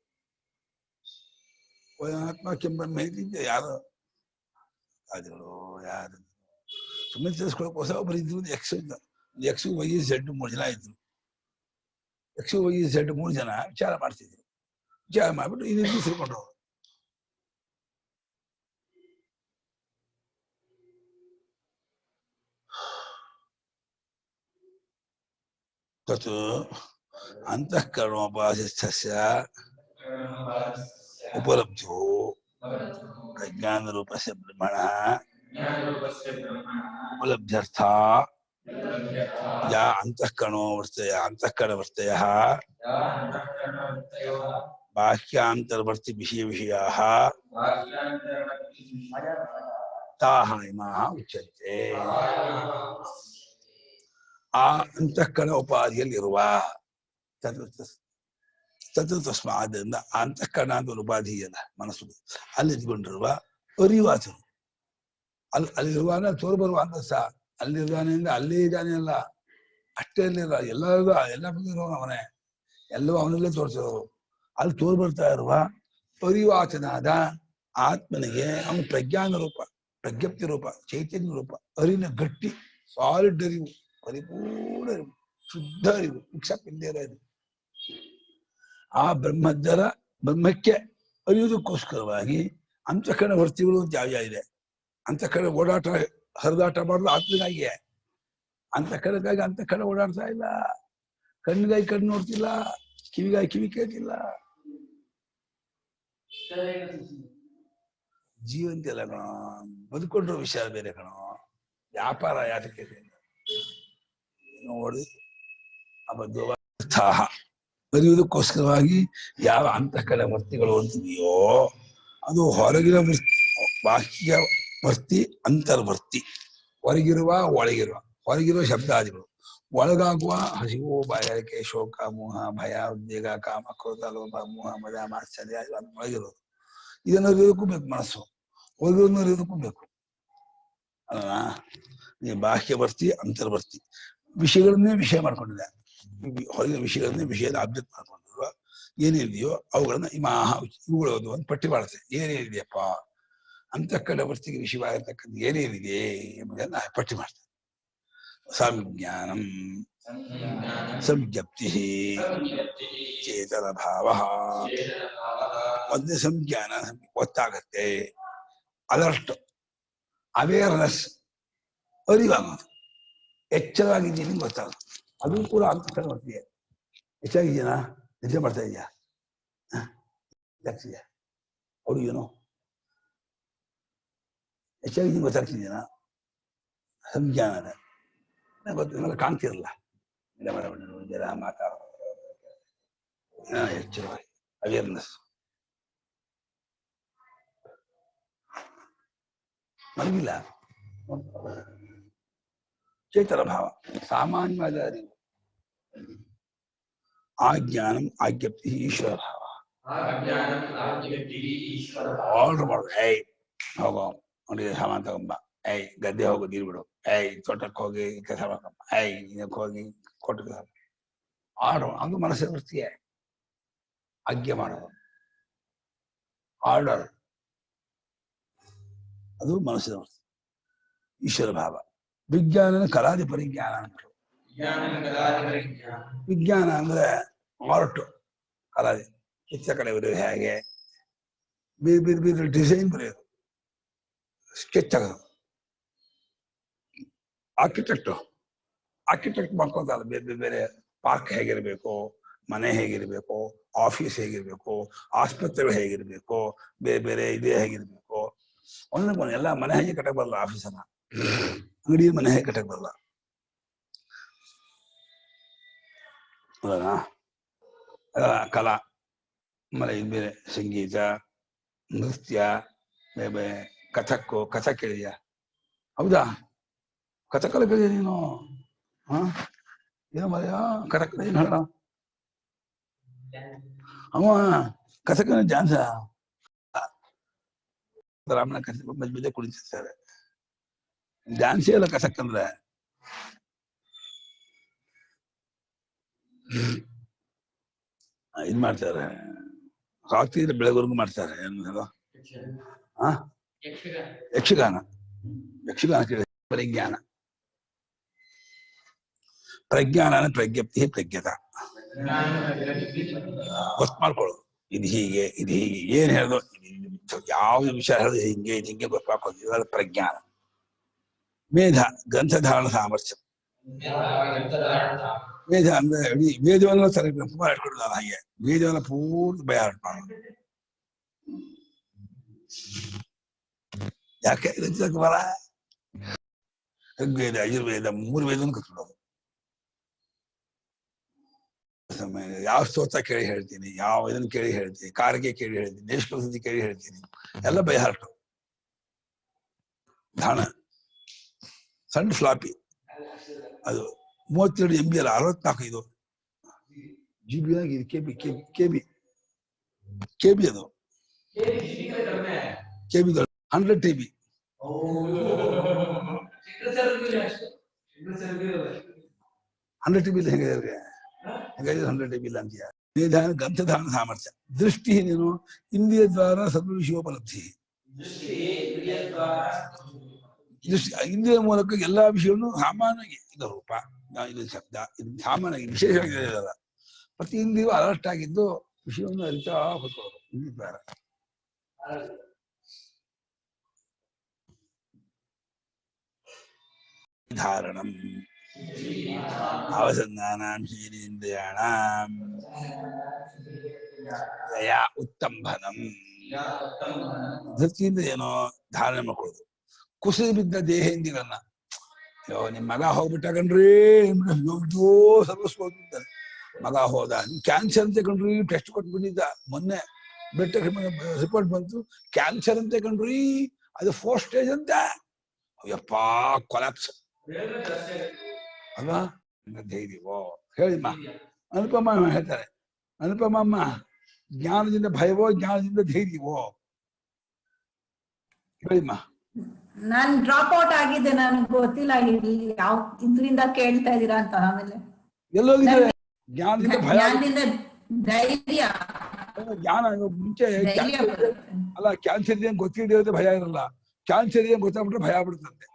ಆತ್ಮ ಕೆಂಬ ಇದ್ದೆ ಯಾರು ಅದ್ರು ಯಾರು ಸುಮ್ಮನೆ ತಿಳಿಸ್ಕೊಳಕೋಸ್ಕರ ಒಬ್ಬರು ಇದ್ರು. ಎಕ್ಸ್ ವೈ ಝೆಡ್ 3 ಜನ ಇದ್ರು. ಎಕ್ಸ್ ವೈ ಝೆಡ್ 3 ಜನ ವಿಚಾರ ಮಾಡ್ತಿದ್ರು. ವಿಚಾರ ಮಾಡ್ಬಿಟ್ಟು ಇದನ್ನು ತಿಳ್ಕೊಂಡ್ರು. ತತ್ ಅಂತಃಕರಣೋಪಾಸಿಸ್ಥಸ್ಯ ಉಪಲಬ್ಧೋ ಪ್ರಜ್ಞಾನ ರೂಪಸ್ಯ ಬ್ರಹ್ಮಣಃ ಉಪಲಬ್ಧ್ಯರ್ಥ ಯಾ ಅಂತಃಕರಣ ವರ್ತಯಃ ಬಾಹ್ಯಾಂತರ್ವರ್ತಿ ವಿಷಯಾಃ ತಾಃ ಇಮಾಃ ಉಚ್ಯಂತೆ. ಆ ಅಂತಃಕರಣ ಉಪಾಧಿಯಲ್ಲಿರುವ ತಸ್ಮಾದಿಂದ ಆ ಅಂತಃಕರಣ ಅಂತ ಒಂದು ಉಪಾಧಿ ಅಲ್ಲ, ಮನಸ್ಸು, ಅಲ್ಲಿ ಇದ್ಕೊಂಡಿರುವ ಅರಿವಾಚನು ಅಲ್ಲಿರುವಾನ ತೋರ್ಬರುವ ಅಂತ ಅಲ್ಲಿರುವಾನಿಂದ ಅಲ್ಲೇ ಇದ್ದಾನೆ ಅಲ್ಲ, ಅಷ್ಟೇ ಅಲ್ಲಿರುವ ಎಲ್ಲ ಅವನೇ, ಎಲ್ಲವೂ ಅವನಲ್ಲೇ ತೋರಿಸಿರೋರು. ಅಲ್ಲಿ ತೋರ್ ಬರ್ತಾ ಇರುವ ಅರಿವಾಚನಾದ ಆತ್ಮನಿಗೆ ಅವನು ಪ್ರಜ್ಞಾನ ರೂಪ, ಪ್ರಜ್ಞಪ್ತಿ ರೂಪ, ಚೈತನ್ಯ ರೂಪ, ಅರಿವಿನ ಗಟ್ಟಿ ಸಾಲಿಡ್ ಅರಿವು, ಪರಿಪೂರ್ಣ ಅರಿವು, ಶುದ್ಧ ಅರಿವು, ಮಿಕ್ಸಪ್ ಇಲ್ಲದೆ ಇರೋದು. ಆ ಬ್ರಹ್ಮಕ್ಕೆ ಅರಿಯುವುದಕ್ಕೋಸ್ಕರವಾಗಿ ಅಂತಃಕರಣ ವೃತ್ತಿಗಳು ಯಾವ ಇದೆ. ಅಂತಃಕರಣ ಓಡಾಟ ಹರಿದಾಟ ಮಾಡೋದು ಆತ್ಮನಿಗಾಗಿಯೇ. ಅಂತಃಕರಣಕ್ಕಾಗಿ ಅಂತಃಕರಣ ಓಡಾಡ್ತಾ ಇಲ್ಲ. ಕಣ್ಣಿಗಾಗಿ ಕಣ್ಣು ನೋಡ್ತಿಲ್ಲ, ಕಿವಿಗಾಗಿ ಕಿವಿ ಕೇಳ್ತಿಲ್ಲ. ಜೀವಂತಿ ಅಲ್ಲ ಕಣೋ, ಬದುಕೊಂಡ್ರು ವಿಚಾರ ಬೇರೆ ಕಣೋ. ವ್ಯಾಪಾರ ಯಾತಕ್ಕೆ ನೋಡಿ ಅಬದ್ಧ ಅರಿಯುವುದಕ್ಕೋಸ್ಕರವಾಗಿ ಯಾವ ಅಂತಃಕರಣ ವರ್ತಿಗಳು ಅಂತಿದೆಯೋ ಅದು ಹೊರಗಿನ ಬಾಹ್ಯ ವರ್ತಿ, ಅಂತರ್ವರ್ತಿ. ಹೊರಗಿರುವ ಒಳಗಿರುವ, ಹೊರಗಿರುವ ಶಬ್ದಾದಿಗಳು, ಒಳಗಾಗುವ ಹಸಿವು, ಬಾಯಾರಿಕೆ, ಶೋಕ, ಮೋಹ, ಭಯ, ಉದ್ವೇಗ, ಕಾಮ, ಕ್ರೋಧ, ಲೋಭ, ಮೋಹ, ಮದ, ಮಾತ್ಸರ್ಯ ಒಳಗಿರೋದು. ಇದನ್ನು ಅರಿಯೋದಕ್ಕೂ ಬೇಕು ಮನಸ್ಸು, ಹೊರಗಿರೋದನ್ನು ಅರಿಯೋದಕ್ಕೂ ಬೇಕು ಅಲ್ಲ. ಬಾಹ್ಯವರ್ತಿ, ಅಂತರ್ವರ್ತಿ ವಿಷಯಗಳನ್ನೇ ವಿಷಯ ಮಾಡ್ಕೊಂಡಿದೆ. ಹೊರಗಿನ ವಿಷಯಗಳನ್ನೇ ವಿಷಯದ ಆಬ್ಜೆಕ್ಟ್ ಮಾಡ್ಕೊಂಡಿರುವ ಏನಿದೆಯೋ ಅವುಗಳನ್ನ ಇವುಗಳು ಒಂದು ಪಟ್ಟಿ ಮಾಡುತ್ತೆ. ಏನೇನಿದೆಯಪ್ಪ ಅಂತಃಕರಣ ವರ್ತಿಗೆ ವಿಷಯವಾಗಿರ್ತಕ್ಕಂಥ ಏನೇನಿದೆ ಎಂಬುದನ್ನ ಪಟ್ಟಿ ಮಾಡ್ತಾರೆ. ಸಂಜ್ಞಾನಂ ಸಂಜ್ಞಪ್ತಿ ಚೇತನ ಭಾವ. ಒಂದೇ ಸಂಜ್ಞಾನ ಗೊತ್ತಾಗತ್ತೆ, ಅಲರ್ಟ್, ಅವೇರ್ನೆಸ್, ಅರಿವಾಗೋದು, ಎಚ್ಚರವಾಗಿದ್ದೀನಿ ಗೊತ್ತಾಗೋದು. ಅದು ಕೂಡ ಆಗ್ತದೆ ಬರ್ತೀಯ. ಹೆಚ್ಚಾಗಿದ್ದೀನಾ, ನಿದ್ದೆ ಮಾಡ್ತಾ ಇದೆಯಾ, ಇದಾಗ್ತಿದ್ಯಾ, ಅವ್ರು ಏನೋ ಹೆಚ್ಚಾಗಿದ್ದೀನಿ ಗೊತ್ತಾಗ್ತಿದ್ದೀನಾ, ಸಂಜ್ಞಾನ ಗೊತ್ತು, ನಿಮ್ಮೆಲ್ಲ ಕಾಣ್ತಿರಲ್ಲ, ಜನ ಮಾತಾಡೋ ಎಚ್ಚರವಾಗಿ ಅವೇರ್ನೆಸ್. ಮಲಗಿಲ್ಲ, ಚೇತನ ಭಾವ, ಸಾಮಾನ್ಯವಾದ ಅರಿವು. ಆಜ್ಞಾನಂ ಆಜ್ಞಪ್ತಿ ಈಶ್ವರ ಭಾವ. ಆರ್ಡರ್ ಮಾಡು, ಏಯ್ ಹೋಗೋ ಅವನಿಗೆ ಸಾಮಾನು ತಗೊಂಬ, ಏಯ್ ಗದ್ದೆ ಹೋಗೋ ನೀರು ಬಿಡು, ಏಯ್ ತೋಟಕ್ಕೆ ಹೋಗಿ ಕೆಲಸ ಮಾಡ್ಕೊಂಬ, ಏಯ್ ಇದಕ್ಕೆ ಹೋಗಿ ಕೊಟ್ಟು ಕೆಲಸ. ಆರ್ಡರ್, ಅದು ಮನಸ್ಸಿನ ವೃತ್ತಿಯೇ. ಆಜ್ಞೆ ಮಾಡೋದು, ಆರ್ಡರ್, ಅದು ಮನಸ್ಸಿನ ವೃತ್ತಿ. ಈಶ್ವರ ಭಾವ. ವಿಜ್ಞಾನ ಕಲಾದಿ ಪರಿಜ್ಞಾನ ಅಂತಾರೆ. ವಿಜ್ಞಾನ ಅಂದ್ರೆ ಆರ್ಟ್, ಕಲಾದಿ, ಚಿತ್ರಕಲೆ ಬರೆಯೋದು ಹೇಗೆ, ಬೇರೆ ಬೇರೆ ಡಿಸೈನ್ ಬರೆಯೋದು, ಸ್ಕೆಚ್ ಆಗೋದು. ಆರ್ಕಿಟೆಕ್ಟ್ ಮಾಡ್ಕೊಂತಲ್ಲ, ಬೇರೆ ಬೇರೆ ಪಾರ್ಕ್ ಹೇಗಿರ್ಬೇಕು, ಮನೆ ಹೇಗಿರ್ಬೇಕು, ಆಫೀಸ್ ಹೇಗಿರ್ಬೇಕು, ಆಸ್ಪತ್ರೆಗಳು ಹೇಗಿರ್ಬೇಕು, ಬೇರೆ ಬೇರೆ ಇದೇ ಹೇಗಿರ್ಬೇಕು, ಒಂದೊಂದು ಎಲ್ಲ ಮನೆ ಹೇಗೆ ಕಟ್ಟಕ್ ಬರಲ್ಲ, ಆಫೀಸನ್ನ ಅಂಗಡಿ ಮನೆ ಹೇಗೆ ಕಟ್ಟಕ್ ಬರಲ್ಲ. ಕಲಾ, ಆಮೇಲೆ ಇದು ಬೇರೆ ಸಂಗೀತ, ನೃತ್ಯ, ಬೇರೆ ಬೇರೆ ಕಥಕ್ ಕೇಳಿದ್ಯಾ? ಹೌದಾ, ಕಥಕಲ್ಲ ಕೇಳಿದ್ಯಾ ನೀನು? ಏನೋ ಮರೆಯ ಕಥಕ್ ಏನು ಹೇಳ, ಅವ ಕಥಕ ಡ್ಯಾನ್ಸ, ರಾಮನ ಕಥಕ್ ಮಧ್ಯ ಮಧ್ಯೆ ಕುಣಿತಿರ್ತಾರೆ. ಡ್ಯಾನ್ಸೇ ಅಲ್ಲ ಕಥಕ್ ಅಂದ್ರೆ. ಇದ್ ಮಾಡ್ತಾರೆ, ರಾತ್ರಿ ಬೆಳಗ್ವರೆಗೂ ಮಾಡ್ತಾರೆ. ಏನು ಯಕ್ಷಗಾನ. ಯಕ್ಷಗಾನ ಕೇಳಿ ಪರಿಜ್ಞಾನ. ಪ್ರಜ್ಞಾನ ಪ್ರಜ್ಞಪ್ತಿ ಪ್ರಜ್ಞತ, ಗೊತ್ತು ಮಾಡ್ಕೊಳ್ಳೋದು. ಇದು ಹೀಗೆ, ಇದು ಹೀಗೆ, ಏನ್ ಹೇಳೋದು, ಯಾವ್ದು ವಿಷಯ ಹೇಳೋದು, ಹಿಂಗೆ ಹಿಂಗೆ ಗೊತ್ತು ಮಾಡ್ಕೊಳ್ಳೋದು, ಇದೆಲ್ಲ ಪ್ರಜ್ಞಾನ. ಮೇಧ, ಗ್ರಂಥಧಾರಣ ಸಾಮರ್ಥ್ಯ. ವೇದ ಅಂದ್ರೆ ಇಡೀ ವೇದವನ್ನ ಇಟ್ಕೊಡೋದು, ಹಾಗೆ ವೇದವನ್ನ ಪೂರ್ತಿ ಭಯ ಮಾಡೋದು. ಯಾಕೆ ಬರ ಋಗ್ವೇದ, ಯಜುರ್ವೇದ, 3 ವೇದವನ್ನು ಕತ್ಬಿಡೋದು. ಯಾವ ಸ್ತೋತ್ರ ಕೇಳಿ ಹೇಳ್ತೀನಿ, ಯಾವ ಇದನ್ನು ಕೇಳಿ ಹೇಳ್ತೀನಿ, ಕಾರಿಗೆ ಕೇಳಿ ಹೇಳ್ತೀನಿ, ದೇಶಕೃತಿ ಕೇಳಿ ಹೇಳ್ತೀನಿ, ಎಲ್ಲ ಭಯ ಹಾರ್ಟು. ಧಾಣ ಸಣ್ಣ ಫ್ಲಾಪಿ, ಅದು 32 MB ಅಲ್ಲ, 64 ಇದು GB ಆಗಿದೆ. ಕೆಬಿ ಅದು ಕೆಬಿ 100 TB. 100 TB ಇಲ್ಲ, ಹೆಂಗೆ 100 TB ಇಲ್ಲ ಅಂತೀಯ. ನಿಧಾನ ಗ್ರಂಥಧಾರಣ ಸಾಮರ್ಥ್ಯ. ದೃಷ್ಟಿ ನೀನು ಇಂದ್ರಿಯ ದ್ವಾರ ಸರ್ವವಿಷಯೋಪಲಬ್ಧಿ. ಇಂದ್ರಿಯ ಮೂಲಕ ಎಲ್ಲಾ ವಿಷಯವನ್ನು ಸಾಮಾನ್ಯವಾಗಿ, ಇದು ರೂಪ, ಇದು ಶಬ್ದ, ಇದು ಸಾಮಾನ್ಯವಾಗಿ ವಿಶೇಷವಾಗಿ ಪ್ರತಿ ಇಂದ್ರಿಯೂ ಅಲರ್ಟ್ ಆಗಿದ್ದು ವಿಷಯವನ್ನು ಅರಿತಾ ಹೋಗ್ಕೊಳ್ಳೋದು ಇಂದ್ರಿಯ ದ್ವಾರ. ಧಾರಣಂ ಅವಸಂಧಾನಾಂ ಶೀಲೇಂದ್ರಿಯಾಣಾಂ ದಯಾ ಉತ್ತಂಭನಂ. ಧೃತಿಯಿಂದ ಏನೋ ಧಾರಣೆ ಮಾಡ್ಕೊಳ್ಳೋದು. ಕುಸಿದು ಬಿದ್ದ ದೇಹೇಂದ್ರಿಗಳನ್ನ, ಅಯ್ಯೋ ನಿಮ್ ಮಗ ಹೋಗ್ಬಿಟ್ಟ ಕಣ್ರಿ, ಸರ್ವಸ್ವ ಹೋಗ್ಬಿಡ್ತಾನೆ, ಮಗ ಹೋದ, ಕ್ಯಾನ್ಸರ್ ಅಂತ ಕಣ್ರಿ, ಟೆಸ್ಟ್ ಕೊಟ್ಬಿಟ್ಟಿದ್ದ ಮೊನ್ನೆ, ಬೆಟ್ಟ ರಿಪೋರ್ಟ್ ಬಂತು, ಕ್ಯಾನ್ಸರ್ ಅಂತ ಕಣ್ರಿ, ಅದು 4th ಸ್ಟೇಜ್ ಅಂತ. ಅಯ್ಯಪ್ಪ, ಕೊಲಾಪ್ಸ್ ಅಲ್ವಾ? ಧೈರ್ಯವೋ ಹೇಳಿಮ್ಮ. ಅನುಪಮ ಹೇಳ್ತಾರೆ, ಅನುಪಮಮ್ಮ, ಜ್ಞಾನದಿಂದ ಭಯವೋ, ಜ್ಞಾನದಿಂದ ಧೈರ್ಯವೋ ಹೇಳಿಮ್ಮ. ನಾನ್ ಡ್ರಾಪ್ ಔಟ್ ಆಗಿದ್ದೆ, ನನಗೆ ಗೊತ್ತಿಲ್ಲ ಯಾವ ಇದ್ರಿಂದ ಕೇಳ್ತಾ ಇದೀರಾ ಅಂತ. ಆಮೇಲೆ ಎಲ್ಲೋಗಿದ್ದಾರೆ? ಜ್ಞಾನದಿಂದ ಭಯ, ಧೈರ್ಯ, ಜ್ಞಾನ. ಮುಂಚೆ ಅಲ್ಲ, ಕ್ಯಾನ್ಸರ್ ಇದೆ ಗೊತ್ತಿರೋದೇ ಭಯ ಇರಲ್ಲ, ಕ್ಯಾನ್ಸರ್ ಇದೆ ಗೊತ್ತಾಗ್ಬಿಟ್ರೆ ಭಯ ಬಿಡುತ್ತಂತೆ.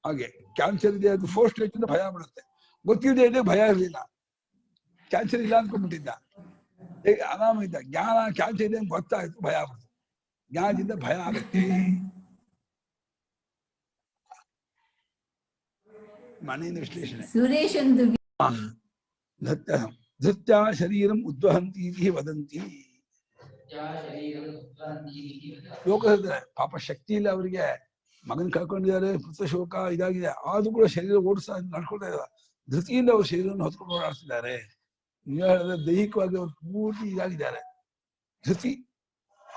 ಹಾಗೆ ಕ್ಯಾನ್ಸರ್ ಇದೆ ಅದು 4th ಸ್ಟೇಜ್ ಇಂದ ಭಯ ಬಿಡುತ್ತೆ. ಗೊತ್ತಿದೆ ಇದೆ ಭಯ ಇರಲಿಲ್ಲ, ಕ್ಯಾನ್ಸರ್ ಇಲ್ಲ ಅನ್ಕೊಂಡ್ಬಿಟ್ಟಿದ್ದ, ಆರಾಮ ಇದ್ದ. ಜ್ಞಾನ ಕ್ಯಾನ್ಸರ್ ಇದೆ ಗೊತ್ತಾಯ್ತು, ಭಯ ಬಿಡುತ್ತೆ. ಜ್ಞಾನದಿಂದ ಭಯ ಆಗುತ್ತೆ. ಮನೆಯಿಂದ ವಿಶ್ಲೇಷಣೆ. ಸುರೇಶ್ ಒಂದು ಧೃತ್ಯ ಶರೀರಂ ಉದ್ವಹಂತಿ ವದಂತಿ. ಲೋಕ ಹೇಳ್ತಾರೆ ಪಾಪ ಶಕ್ತಿ ಇಲ್ಲ ಅವರಿಗೆ, ಮಗನ್ ಕಳ್ಕೊಂಡಿದ್ದಾರೆ, ಪುತ್ರ ಶೋಕ ಇದಾಗಿದೆ, ಆದ್ರೂ ಕೂಡ ಶರೀರ ಓಡಿಸ ನಡ್ಕೊಳ್ತಾ ಇದ್ದಾರೆ. ಧೃತಿಯಿಂದ ಅವ್ರ ಶರೀರವನ್ನು ಹೊತ್ಕೊಂಡು ಓಡಾಡ್ತಿದ್ದಾರೆ. ನೀವು ಹೇಳಿದ್ರೆ ದೈಹಿಕವಾಗಿ ಅವ್ರು ಪೂರ್ತಿ ಇದಾಗಿದ್ದಾರೆ. ಧೃತಿ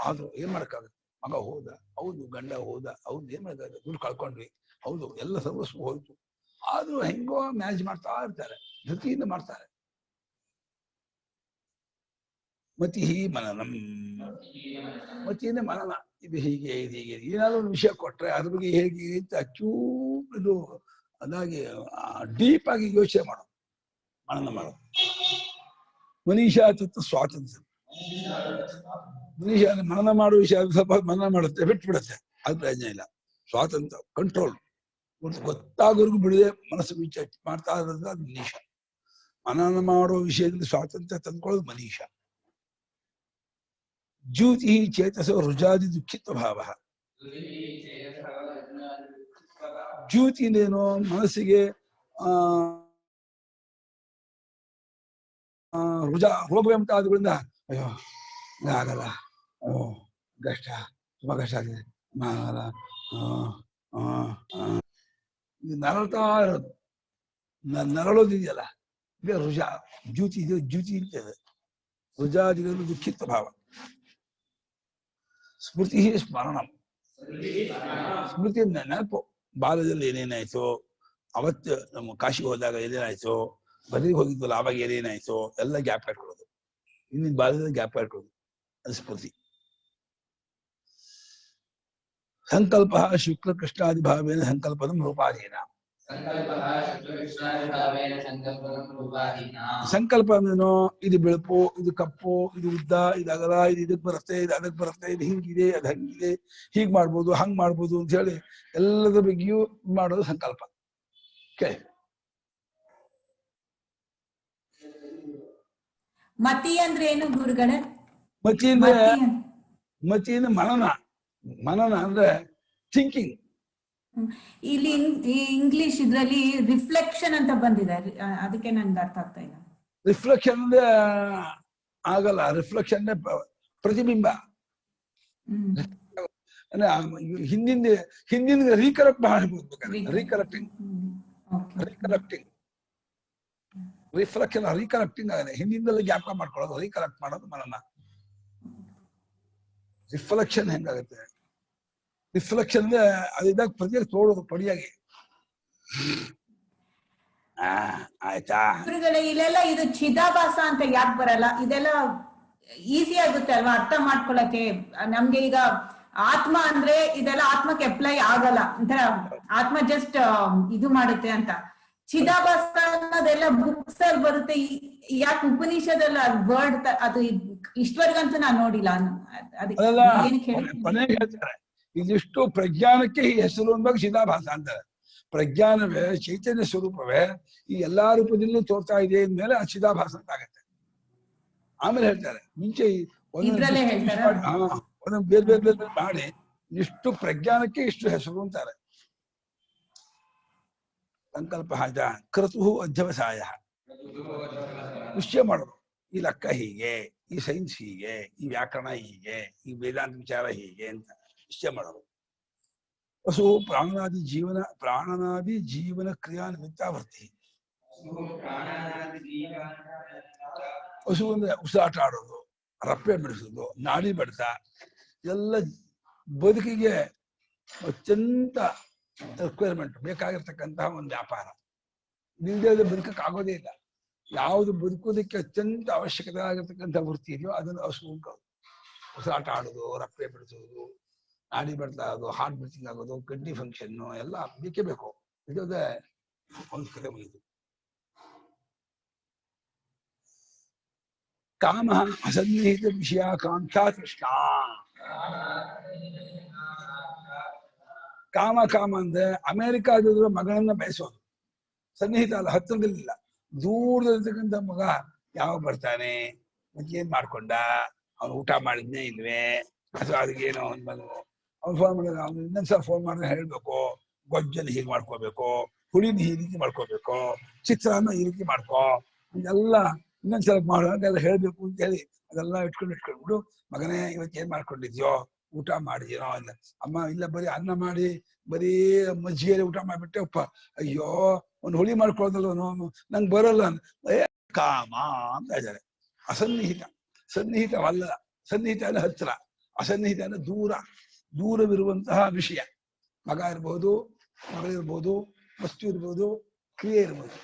ಆದ್ರೂ ಏನ್ ಮಾಡಕ್ಕಾಗುತ್ತೆ? ಮಗ ಹೋದ, ಹೌದು, ಗಂಡ ಹೋದ, ಹೌದು, ಏನ್ ಮಾಡಕ್ಕಾಗುತ್ತೆ? ದುಡ್ಡು ಕಳ್ಕೊಂಡ್ವಿ, ಹೌದು, ಎಲ್ಲ ಸರ್ವಸ್ವ ಹೋಯ್ತು, ಆದ್ರೂ ಹೆಂಗೋ ಮ್ಯಾನೇಜ್ ಮಾಡ್ತಾ ಇರ್ತಾರೆ, ಧೃತಿಯಿಂದ ಮಾಡ್ತಾರೆ. ಮತಿ ಮನನಂ, ಮತಿಯಿಂದ ಮನನ, ಇದು ಹೀಗೆ ಇದು ಹೀಗೆ, ಏನಾದ್ರು ಒಂದು ವಿಷಯ ಕೊಟ್ರೆ ಅದ್ರ ಬಗ್ಗೆ ಹೇಗೆ ಅಂತ ಇದು ಅದಾಗಿ ಡೀಪ್ ಆಗಿ ಯೋಚನೆ ಮಾಡೋದು, ಮನನ ಮಾಡೋದು. ಮನೀಷಾ ತತ್ವ ಸ್ವಾತಂತ್ರ್ಯ. ಮನೀಷ ಮನನ ಮಾಡುವ ವಿಷಯ ಸ್ವಲ್ಪ ಮನನ ಮಾಡುತ್ತೆ, ಬಿಟ್ಬಿಡುತ್ತೆ, ಅದು ಪ್ರಯೋಜನ ಇಲ್ಲ. ಸ್ವಾತಂತ್ರ್ಯ, ಕಂಟ್ರೋಲ್, ಗೊತ್ತಾಗೋರ್ಗು ಬಿಡದೆ ಮನಸ್ಸು ವಿಚಾರ ಮಾಡ್ತಾ ಇರೋದು ಅದು ಮನೀಷ. ಮನನ ಮಾಡುವ ವಿಷಯದಲ್ಲಿ ಸ್ವಾತಂತ್ರ್ಯ ತಂದ್ಕೊಳ್ಳೋದು ಮನೀಷ. ಜ್ಯೂತಿ ಚೇತಸೋ ರುಜಾದಿ ದುಃಖಿತ್ವ ಭಾವ. ಜ್ಯೂತಿನೇನೋ ಮನಸ್ಸಿಗೆ ರೋಗವೆಂಟಾದ್ರಿಂದ ಅಯ್ಯೋ ಆಗಲ್ಲ, ಕಷ್ಟ, ತುಂಬಾ ಕಷ್ಟ ಆಗಿದೆ, ಆಗಲ್ಲ, ನರಳ್ತಾ ಇರೋದು, ನರಳೋದಿದೆಯಲ್ಲ, ಇದೇ ರುಜಾ, ಜ್ಯೂತಿ ಇದೆ, ಜ್ಯೂತಿ ಅಂತದೆ. ರುಜಾದಿಗಳು ದುಃಖಿತ್ವ ಭಾವ. ಸ್ಮೃತಿ ಸ್ಮರಣ, ಸ್ಮೃತಿ ನೆನಪು, ಬಾಲ್ಯದಲ್ಲಿ ಏನೇನಾಯ್ತು, ಅವತ್ತು ನಮ್ಮ ಕಾಶಿಗೆ ಹೋದಾಗ ಏನೇನಾಯ್ತು, ಬದಿಗೆ ಹೋಗಿದ್ವಲ್ಲ ಆವಾಗ ಏನೇನಾಯ್ತು ಎಲ್ಲ ಗ್ಯಾಪ್ ಇಟ್ಕೊಳ್ಳೋದು, ಇನ್ನಿನ ಬಾಲ್ಯದಲ್ಲಿ ಗ್ಯಾಪ್ ಇಟ್ಕೊಳ್ಳೋದು, ಅದು ಸ್ಮೃತಿ. ಸಂಕಲ್ಪ ಶುಕ್ಲ ಕೃಷ್ಣಾದಿ ಭಾವೇನ ಸಂಕಲ್ಪದ ರೂಪಾಧೀನ. ಸಂಕಲ್ಪ ಅಂದ್ರೇನು? ಇದು ಬೆಳಪು, ಇದು ಕಪ್ಪು, ಇದು ಉದ್ದ, ಇದು ಅಗಲ, ಇದು ಇದಕ್ ಬರುತ್ತೆ, ಇದು ಅದಕ್ಕೆ ಬರುತ್ತೆ, ಇದು ಹಿಂಗಿದೆ, ಅದು ಹಂಗಿದೆ, ಹೀಗ್ ಮಾಡ್ಬೋದು, ಹಂಗ್ ಮಾಡ್ಬೋದು ಅಂತ ಹೇಳಿ ಎಲ್ಲದ ಬಗ್ಗೆಯೂ ಮಾಡೋದು ಸಂಕಲ್ಪ. ಮತಿ ಅಂದ್ರೆ ಏನು ಗುರುಗಳೇ? ಮತಿಯಿಂದ ಮನನ. ಮನನ ಅಂದ್ರೆ ಥಿಂಕಿಂಗ್. ಇಲ್ಲಿ ಇಂಗ್ಲಿಷ್ ಇದ್ರಲ್ಲಿ ರಿಫ್ಲೆಕ್ಷನ್ ಅಂತ ಬಂದಿದೆ, ಅದಕ್ಕೆ ನನ್ಗೆ ಅರ್ಥ ಆಗ್ತಾ ಇಲ್ಲ. ರಿಫ್ಲೆಕ್ಷನ್ ಅಂದ್ರೆ ಆಗಲ್ಲ, ರಿಫ್ಲೆಕ್ಷನ್ ಪ್ರತಿಬಿಂಬ. ಹಿಂದಿನ ರೀಕರೆಕ್ಟ್ ಮಾಡಬಹುದು, ರೀಕರೆಕ್ಟಿಂಗ್ ರಿಫ್ಲೆಕ್ಷನ್ ರೀಕರೆಕ್ಟಿಂಗ್ ಆಗಿದೆ. ಹಿಂದಿಂದಲೇ ಜ್ಞಾಪಕ ಮಾಡ್ಕೊಳ್ಳೋದು, ರೀಕರೆಕ್ಟ್ ಮಾಡೋದು ಮನನ. ರಿಫ್ಲೆಕ್ಷನ್ ಹೆಂಗಾಗುತ್ತೆ? ರಿಫ್ಲೆಕ್ಷನ್ ಅಂದ್ರೆ ಅದಿದ್ದಾಗ ಪ್ರತಿಯಾಗಿ ತೋಡೋದು ಪಡಿಯಾಗಿ. ಆಯ್ತಾ ಇಲ್ಲೆಲ್ಲ ಇದು ಚಿದಾಭಾಸ ಅಂತ ಯಾಕೆ ಬರಲ್ಲ? ಇದೆಲ್ಲ ಈಸಿ ಆಗುತ್ತೆ ಅಲ್ವಾ ಅರ್ಥ ಮಾಡ್ಕೊಳಕ್ಕೆ ನಮ್ಗೆ? ಈಗ ಆತ್ಮ ಅಂದ್ರೆ ಇದೆಲ್ಲ ಆತ್ಮಕ್ಕೆ ಅಪ್ಲೈ ಆಗಲ್ಲ, ಒಂಥರ ಆತ್ಮ ಜಸ್ಟ್ ಇದು ಮಾಡುತ್ತೆ ಅಂತ. ಚಿದಾಭಾಸ ಅನ್ನೋದೆಲ್ಲ ಬುಕ್ಸ್ ಅಲ್ಲಿ ಬರುತ್ತೆ, ಯಾಕೆ ಉಪನಿಷದಲ್ಲ ವರ್ಡ್ ಅದು ಇಷ್ಟವರೆಗಂತೂ ನಾನು ನೋಡಿಲ್ಲ. ಹೇಳ್ತಾರೆ ಇದಿಷ್ಟು ಪ್ರಜ್ಞಾನಕ್ಕೆ ಈ ಹೆಸರು ಅಂದಾಗ ಚಿದಾಭಾಸ ಅಂತಾರೆ. ಪ್ರಜ್ಞಾನವೇ ಚೈತನ್ಯ ಸ್ವರೂಪವೇ ಈ ಎಲ್ಲಾ ರೂಪದಲ್ಲೂ ತೋರ್ತಾ ಇದೆ ಅಂದ್ಮೇಲೆ ಆ ಚಿದಾಭಾಸ ಅಂತ ಆಗತ್ತೆ. ಆಮೇಲೆ ಹೇಳ್ತಾರೆ ಮುಂಚೆ ಒಂದೊಂದು ಬೇರೆ ಬೇರೆ ಬೇರೆ ಮಾಡಿ ಇಷ್ಟು ಪ್ರಜ್ಞಾನಕ್ಕೆ ಇಷ್ಟು ಹೆಸರು ಅಂತಾರೆ. ಸಂಕಲ್ಪ ಕ್ರತು ಅಧ್ಯವಸಾಯ, ನಿಶ್ಚಯ ಮಾಡೋದು, ಈ ಲೆಕ್ಕ ಹೀಗೆ, ಈ ಸೈನ್ಸ್ ಹೀಗೆ, ಈ ವ್ಯಾಕರಣ ಹೀಗೆ, ಈ ವೇದಾಂತ ವಿಚಾರ ಹೀಗೆ ಅಂತ ನಿಶ್ಚಯ ಮಾಡೋದು. ವಸು ಪ್ರಾಣನಾದಿ ಜೀವನ ಕ್ರಿಯಾ ನಿಮಿತ್ತಾವರ್ತಿ. ವಸು ಅಂದ್ರೆ ಉಸಿರಾಟ ಆಡೋದು, ರಪ್ಪೆ ಬಿಡಿಸೋದು, ನಾಡಿ ಬಡಿತ, ಎಲ್ಲ ಬದುಕಿಗೆ ಅತ್ಯಂತ ರಿಕ್ವೈರ್ಮೆಂಟ್ ಬೇಕಾಗಿರ್ತಕ್ಕಂತಹ ಒಂದು ವ್ಯಾಪಾರ. ನಿಲ್ದೇ ಬದುಕಕ್ಕೆ ಆಗೋದೇ ಇಲ್ಲ. ಯಾವುದು ಬದುಕೋದಕ್ಕೆ ಅತ್ಯಂತ ಅವಶ್ಯಕತೆ ಆಗಿರ್ತಕ್ಕಂಥ ವೃತ್ತಿ ಇದೆಯೋ ಅದನ್ನು ಹಸು ಉಂಟು. ಉಸಿರಾಟ ಆಡೋದು, ರಪ್ಪೆ ಬಿಡಿಸೋದು, ನಾಡಿ ಬಡಿತ ಆಗೋದು, ಹಾರ್ಟ್ ಬೀಟಿಂಗ್ ಆಗೋದು, ಕಿಡ್ನಿ ಫಂಕ್ಷನ್ ಎಲ್ಲ ಬೇಕೇ ಬೇಕು. ಇದೇ ಒಂದು ಕಡೆ ಮುಗಿದು. ಕಾಮ ಅಸನ್ನಿಹಿತ ವಿಷಯಾಕಾಂಕ್ಷಾ ತೃಷ್ಣ. ಕಾಮ ಅಂದ್ರೆ ಅಮೆರಿಕಾದ ಮಗಳನ್ನ ಬಯಸೋದು. ಸನ್ನಿಹಿತ ಅಲ್ಲ, ಹತ್ತಿರದಲ್ಲಿಲ್ಲ, ದೂರದಲ್ಲಿರ್ತಕ್ಕಂಥ ಮಗ ಯಾವ ಬರ್ತಾನೆ, ಏನ್ ಮಾಡ್ಕೊಂಡ, ಅವ್ನು ಊಟ ಮಾಡಿದ್ನೇ ಇಲ್ವೇ, ಅಥವಾ ಅದಕ್ಕೇನೋ ಅವ್ನು ಫೋನ್ ಮಾಡಿದ್ರೆ ಅವ್ನು ಇನ್ನೊಂದ್ಸಲ ಫೋನ್ ಮಾಡಿದ್ರೆ ಹೇಳ್ಬೇಕು, ಗೊಜ್ಜಲ್ಲಿ ಹೀಗೆ ಮಾಡ್ಕೋಬೇಕು, ಹುಳಿನ ಈ ರೀತಿ ಮಾಡ್ಕೋಬೇಕು, ಚಿತ್ರಾನ್ನ ಈ ರೀತಿ ಮಾಡ್ಕೋ, ಇದೆಲ್ಲ ಇನ್ನೊಂದ್ಸಲ ಮಾಡೋ ಅಂತೆಲ್ಲ ಹೇಳ್ಬೇಕು ಅಂತ ಹೇಳಿ ಅದೆಲ್ಲ ಇಟ್ಕೊಂಡ್ಬಿಡು. ಮಗನೇ ಇವತ್ತು ಏನ್ ಮಾಡ್ಕೊಂಡಿದ್ಯೋ, ಊಟ ಮಾಡಿದ್ಯೋ ಇಲ್ಲ ಅಮ್ಮ, ಇಲ್ಲ ಬರೀ ಅನ್ನ ಮಾಡಿ ಬರೀ ಮಜ್ಜಿಗೆಯಲ್ಲಿ ಊಟ ಮಾಡ್ಬಿಟ್ಟೆ ಅಪ್ಪ, ಅಯ್ಯೋ ಒಂದು ಹುಳಿ ಮಾಡ್ಕೊಳ್ದಲ್ವನು ನಂಗೆ ಬರಲ್ಲ ಕಾಮ ಅಂತ ಇದ್ದಾರೆ. ಅಸನ್ನಿಹಿತ, ಸನ್ನಿಹಿತವಲ್ಲ, ಸನ್ನಿಹಿತ ಅಂದ್ರೆ ಹತ್ರ, ಅಸನ್ನಿಹಿತ ಅಂದ್ರೆ ದೂರ, ದೂರವಿರುವಂತಹ ವಿಷಯ. ಮಗ ಇರ್ಬೋದು, ಮಗಳಿರ್ಬೋದು, ವಸ್ತು ಇರ್ಬೋದು, ಕ್ರಿಯೆ ಇರ್ಬೋದು,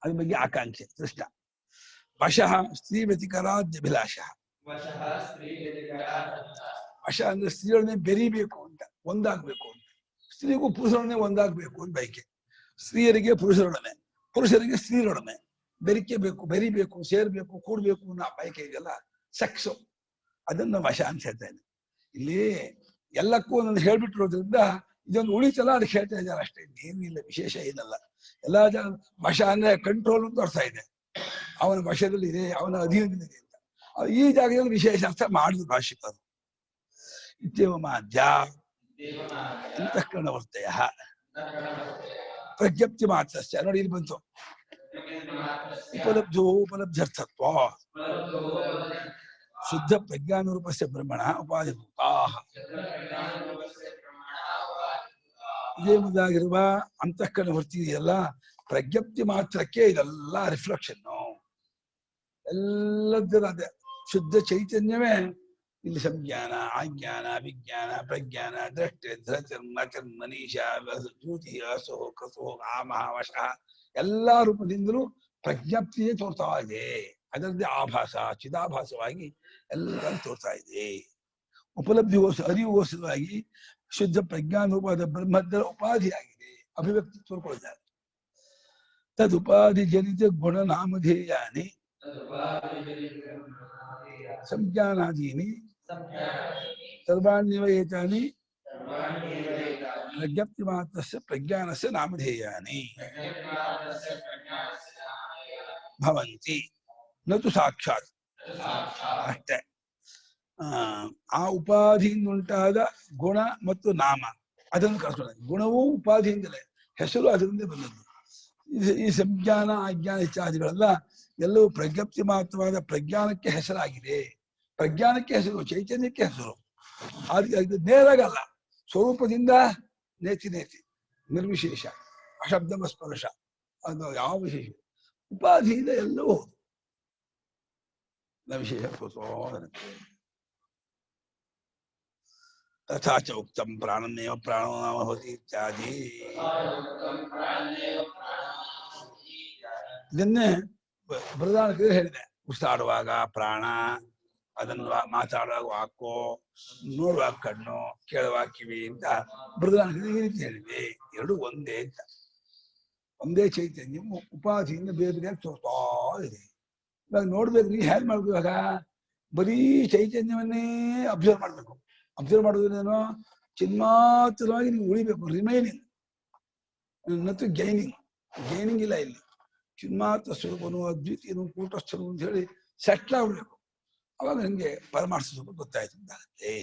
ಅದ್ರ ಬಗ್ಗೆ ಆಕಾಂಕ್ಷೆ ದೃಷ್ಟ. ವಶಃ ಸ್ತ್ರೀ ವ್ಯತಿಕರಾದ್ಯಭಿಲಾಷ. ವಶ ಅಂದ್ರೆ ಸ್ತ್ರೀಯೊಡನೆ ಬೆರಿಬೇಕು ಅಂತ, ಒಂದಾಗ್ಬೇಕು ಅಂತ. ಸ್ತ್ರೀಗೂ ಪುರುಷರೊಡನೆ ಒಂದಾಗ್ಬೇಕು ಅಂತ ಬಯಕೆ. ಸ್ತ್ರೀಯರಿಗೆ ಪುರುಷರೊಡನೆ, ಪುರುಷರಿಗೆ ಸ್ತ್ರೀಯರೊಡನೆ ಬೆರಿಬೇಕು, ಸೇರ್ಬೇಕು, ಕೂಡ್ಬೇಕು ಅನ್ನೋ ಬಯಕೆ ಇದೆಯಲ್ಲ, ಸೆಕ್ಸು, ಅದನ್ನ ವಶ ಅಂತ ಹೇಳ್ತಾ ಇದ್ದೆ. ಇಲ್ಲಿ ಎಲ್ಲಕ್ಕೂ ಒಂದೊಂದು ಹೇಳ್ಬಿಟ್ಟಿರೋದ್ರಿಂದ ಇದೊಂದು ಉಳಿತಲ್ಲ ಅದಕ್ಕೆ ಹೇಳ್ತಾ ಇದ್ದಾರೆ ಅಷ್ಟೇ, ಏನೂ ಇಲ್ಲ, ವಿಶೇಷ ಏನಲ್ಲ. ಎಲ್ಲಾ ಜನ ವಶ ಅಂದ್ರೆ ಕಂಟ್ರೋಲ್ ಅಂತ ಅರ್ಥ ಇದೆ, ಅವನ ವಶದಲ್ಲಿ ಇದೆ, ಅವನ ಅಧೀನದಲ್ಲಿದೆ ಅಂತ. ಈ ಜಾಗದಲ್ಲಿ ವಿಶೇಷ ಅರ್ಥ ಮಾಡಿದ್ರು ಭಾಷಿಕರು. ಇತ್ಯವ ಮಾಧ್ಯ ಅಂತಃಕರಣವರ್ತಯ ಪ್ರಜ್ಞಪ್ತಿ ಮಾತ್ರ. ನೋಡಿ ಇಲ್ಲಿ ಬಂತು, ಉಪಲಬ್ಧರ್ಥತ್ವ ಶುದ್ಧ ಪ್ರಜ್ಞಾನೂಪಸ್ಯ ಬ್ರಹ್ಮಣ ಉಪಾಧಿಭೂತಾ. ಇದೇ ಮುಂದಾಗಿರುವ ಅಂತಃಕರಣ ವೃತ್ತಿ ಇದೆಯಲ್ಲ, ಪ್ರಜ್ಞಪ್ತಿ ಮಾತ್ರಕ್ಕೆ ಇದೆಲ್ಲ ರಿಫ್ಲೆಕ್ಷನ್ನು, ಎಲ್ಲದರ ಅದೇ ಶುದ್ಧ ಚೈತನ್ಯವೇ ಇಲ್ಲಿ ಸಂಜ್ಞಾನ, ಆಜ್ಞಾನ, ವಿಜ್ಞಾನ, ಪ್ರಜ್ಞಾನ, ದೃಷ್ಟಿ, ಧೃತಿರ್ಮ ಮನೀಷ, ಜ್ಯೋತಿ, ಹಸೋ, ಕಸೋ, ಆಮಹ, ವಶ ಎಲ್ಲಾ ರೂಪದಿಂದಲೂ ಪ್ರಜ್ಞಪ್ತಿಯೇ ತೋರ್ತಾ ಇದೆ. ಅದರದ್ದೇ ಆಭಾಸ, ಚಿದಾಭಾಸವಾಗಿ ಎಲ್ಲ ತೋರ್ತಾ ಇದೆ. ಅರಿವುಗೋಸ್ಕರವಾಗಿ ಶುದ್ಧ ಪ್ರಜ್ಞಾನೂಪದ ಬ್ರಹ್ಮದ ಉಪಾಧಿಯಾಗಿದೆ, ಅಭಿವ್ಯಕ್ತಿ ತೋರ್ಕೊಳ್ತಾರೆ. ತದುಪಾಧಿ ಜನಿತ ಗುಣನಾಮಧೇಯಾನಿ ಸಂಜ್ಞಾನಾದೀನಿ ಸರ್ವಾಣ್ಯವೇತಾನಿ ಪ್ರಜ್ಞಪ್ತಿ ಮಾತ್ರಸ್ಯ ಪ್ರಜ್ಞಾನಸ್ಯ ನಾಮಧೇಯಾನಿ ಭವಂತಿ ನತು ಸಾಕ್ಷಾತ್. ಅಷ್ಟೇ, ಆ ಉಪಾಧಿಯಿಂದುಂಟಾದ ಗುಣ ಮತ್ತು ನಾಮ ಅದನ್ನು ಕಳ್ಕೊಳ್ಳೋದು. ಗುಣವೂ ಉಪಾಧಿಯಿಂದಲೇ, ಹೆಸರು ಅದರಿಂದ ಬಂದದ್ದು. ಈ ಸಂಜ್ಞಾನ, ಅಜ್ಞಾನ ಇತ್ಯಾದಿಗಳೆಲ್ಲ ಎಲ್ಲವೂ ಪ್ರಜ್ಞಪ್ತಿ ಮಾತ್ರವಾದ ಪ್ರಜ್ಞಾನಕ್ಕೆ ಹೆಸರಾಗಿದೆ. ಪ್ರಜ್ಞಾನಕ್ಕೆ ಹೆಸರು, ಚೈತನ್ಯಕ್ಕೆ ಹೆಸರು. ಅದು ನೇರಾಗಲ್ಲ, ಸ್ವರೂಪದಿಂದ ನೇತಿ ನಿರ್ವಿಶೇಷ, ಅಶಬ್ದ ಸ್ಪರ್ಶ, ಅದು ಯಾವ ವಿಶೇಷ, ಉಪಾಧಿಯಿಂದ ಎಲ್ಲವೂ ನ ವಿಶೇಷ. ತಥಾ ಚ ಉಕ್ತಂ ಪ್ರಾಣನ್ನೇವ ಪ್ರಾಣೋ ನಾಮ ಭವತಿ ಇತ್ಯಾದಿ. ಇದನ್ನೇ ಬೃಹದಾರಣ್ಯಕದಲ್ಲಿ ಹೇಳಿದೆ. ಉಸಿರಾಡುವಾಗ ಪ್ರಾಣ, ಅದನ್ನು ಮಾತಾಡುವಾಗ ವಾಕು, ನೋಡುವಾಗ ಕಣ್ಣು, ಕೇಳುವಾಗ ಕಿವಿ ಅಂತ ಬೃಹದಾರಣ್ಯಕದಲ್ಲಿ ಈ ರೀತಿ ಹೇಳಿದೆ. ಎರಡು ಒಂದೇ ಅಂತ, ಒಂದೇ ಚೈತನ್ಯ ಉಪಾಧಿಯಿಂದ ಬೇರೆ ಬೇರೆ ತೋರ್ತಾ ಇದೆ. ಇವಾಗ ನೋಡ್ಬೇಕು, ನೀವು ಹೇಗೆ ಮಾಡ್ಬೇಕು? ಇವಾಗ ಬರೀ ಚೈತನ್ಯವನ್ನೇ ಅಬ್ಸರ್ವ್ ಮಾಡ್ಬೇಕು. ಅಬ್ಸರ್ವ್ ಮಾಡೋದೇನೋ ಚಿನ್ಮಾತ್ರವಾಗಿ ನೀವು ಉಳಿಬೇಕು, ರಿಮೈನಿಂಗ್, ಮತ್ತು ಗೈನಿಂಗ್ ಇಲ್ಲ ಇಲ್ಲಿ. ಚಿನ್ಮಾತ್ರ ಸ್ವರೂಪನು, ಅದ್ವಿತೀಯನು, ಕೂಟಸ್ಥನು ಅಂತ ಹೇಳಿ ಸೆಟ್ಲ್ ಆಗ್ಬೇಕು. ಅವಾಗ ನಿಮ್ಗೆ ಪರಮಾರ್ಥ ಸ್ವರೂಪ ಗೊತ್ತಾಯ್ತು ಅಂತಾಗುತ್ತೆ.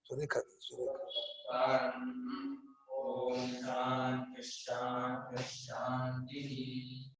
ಸುರೇಖ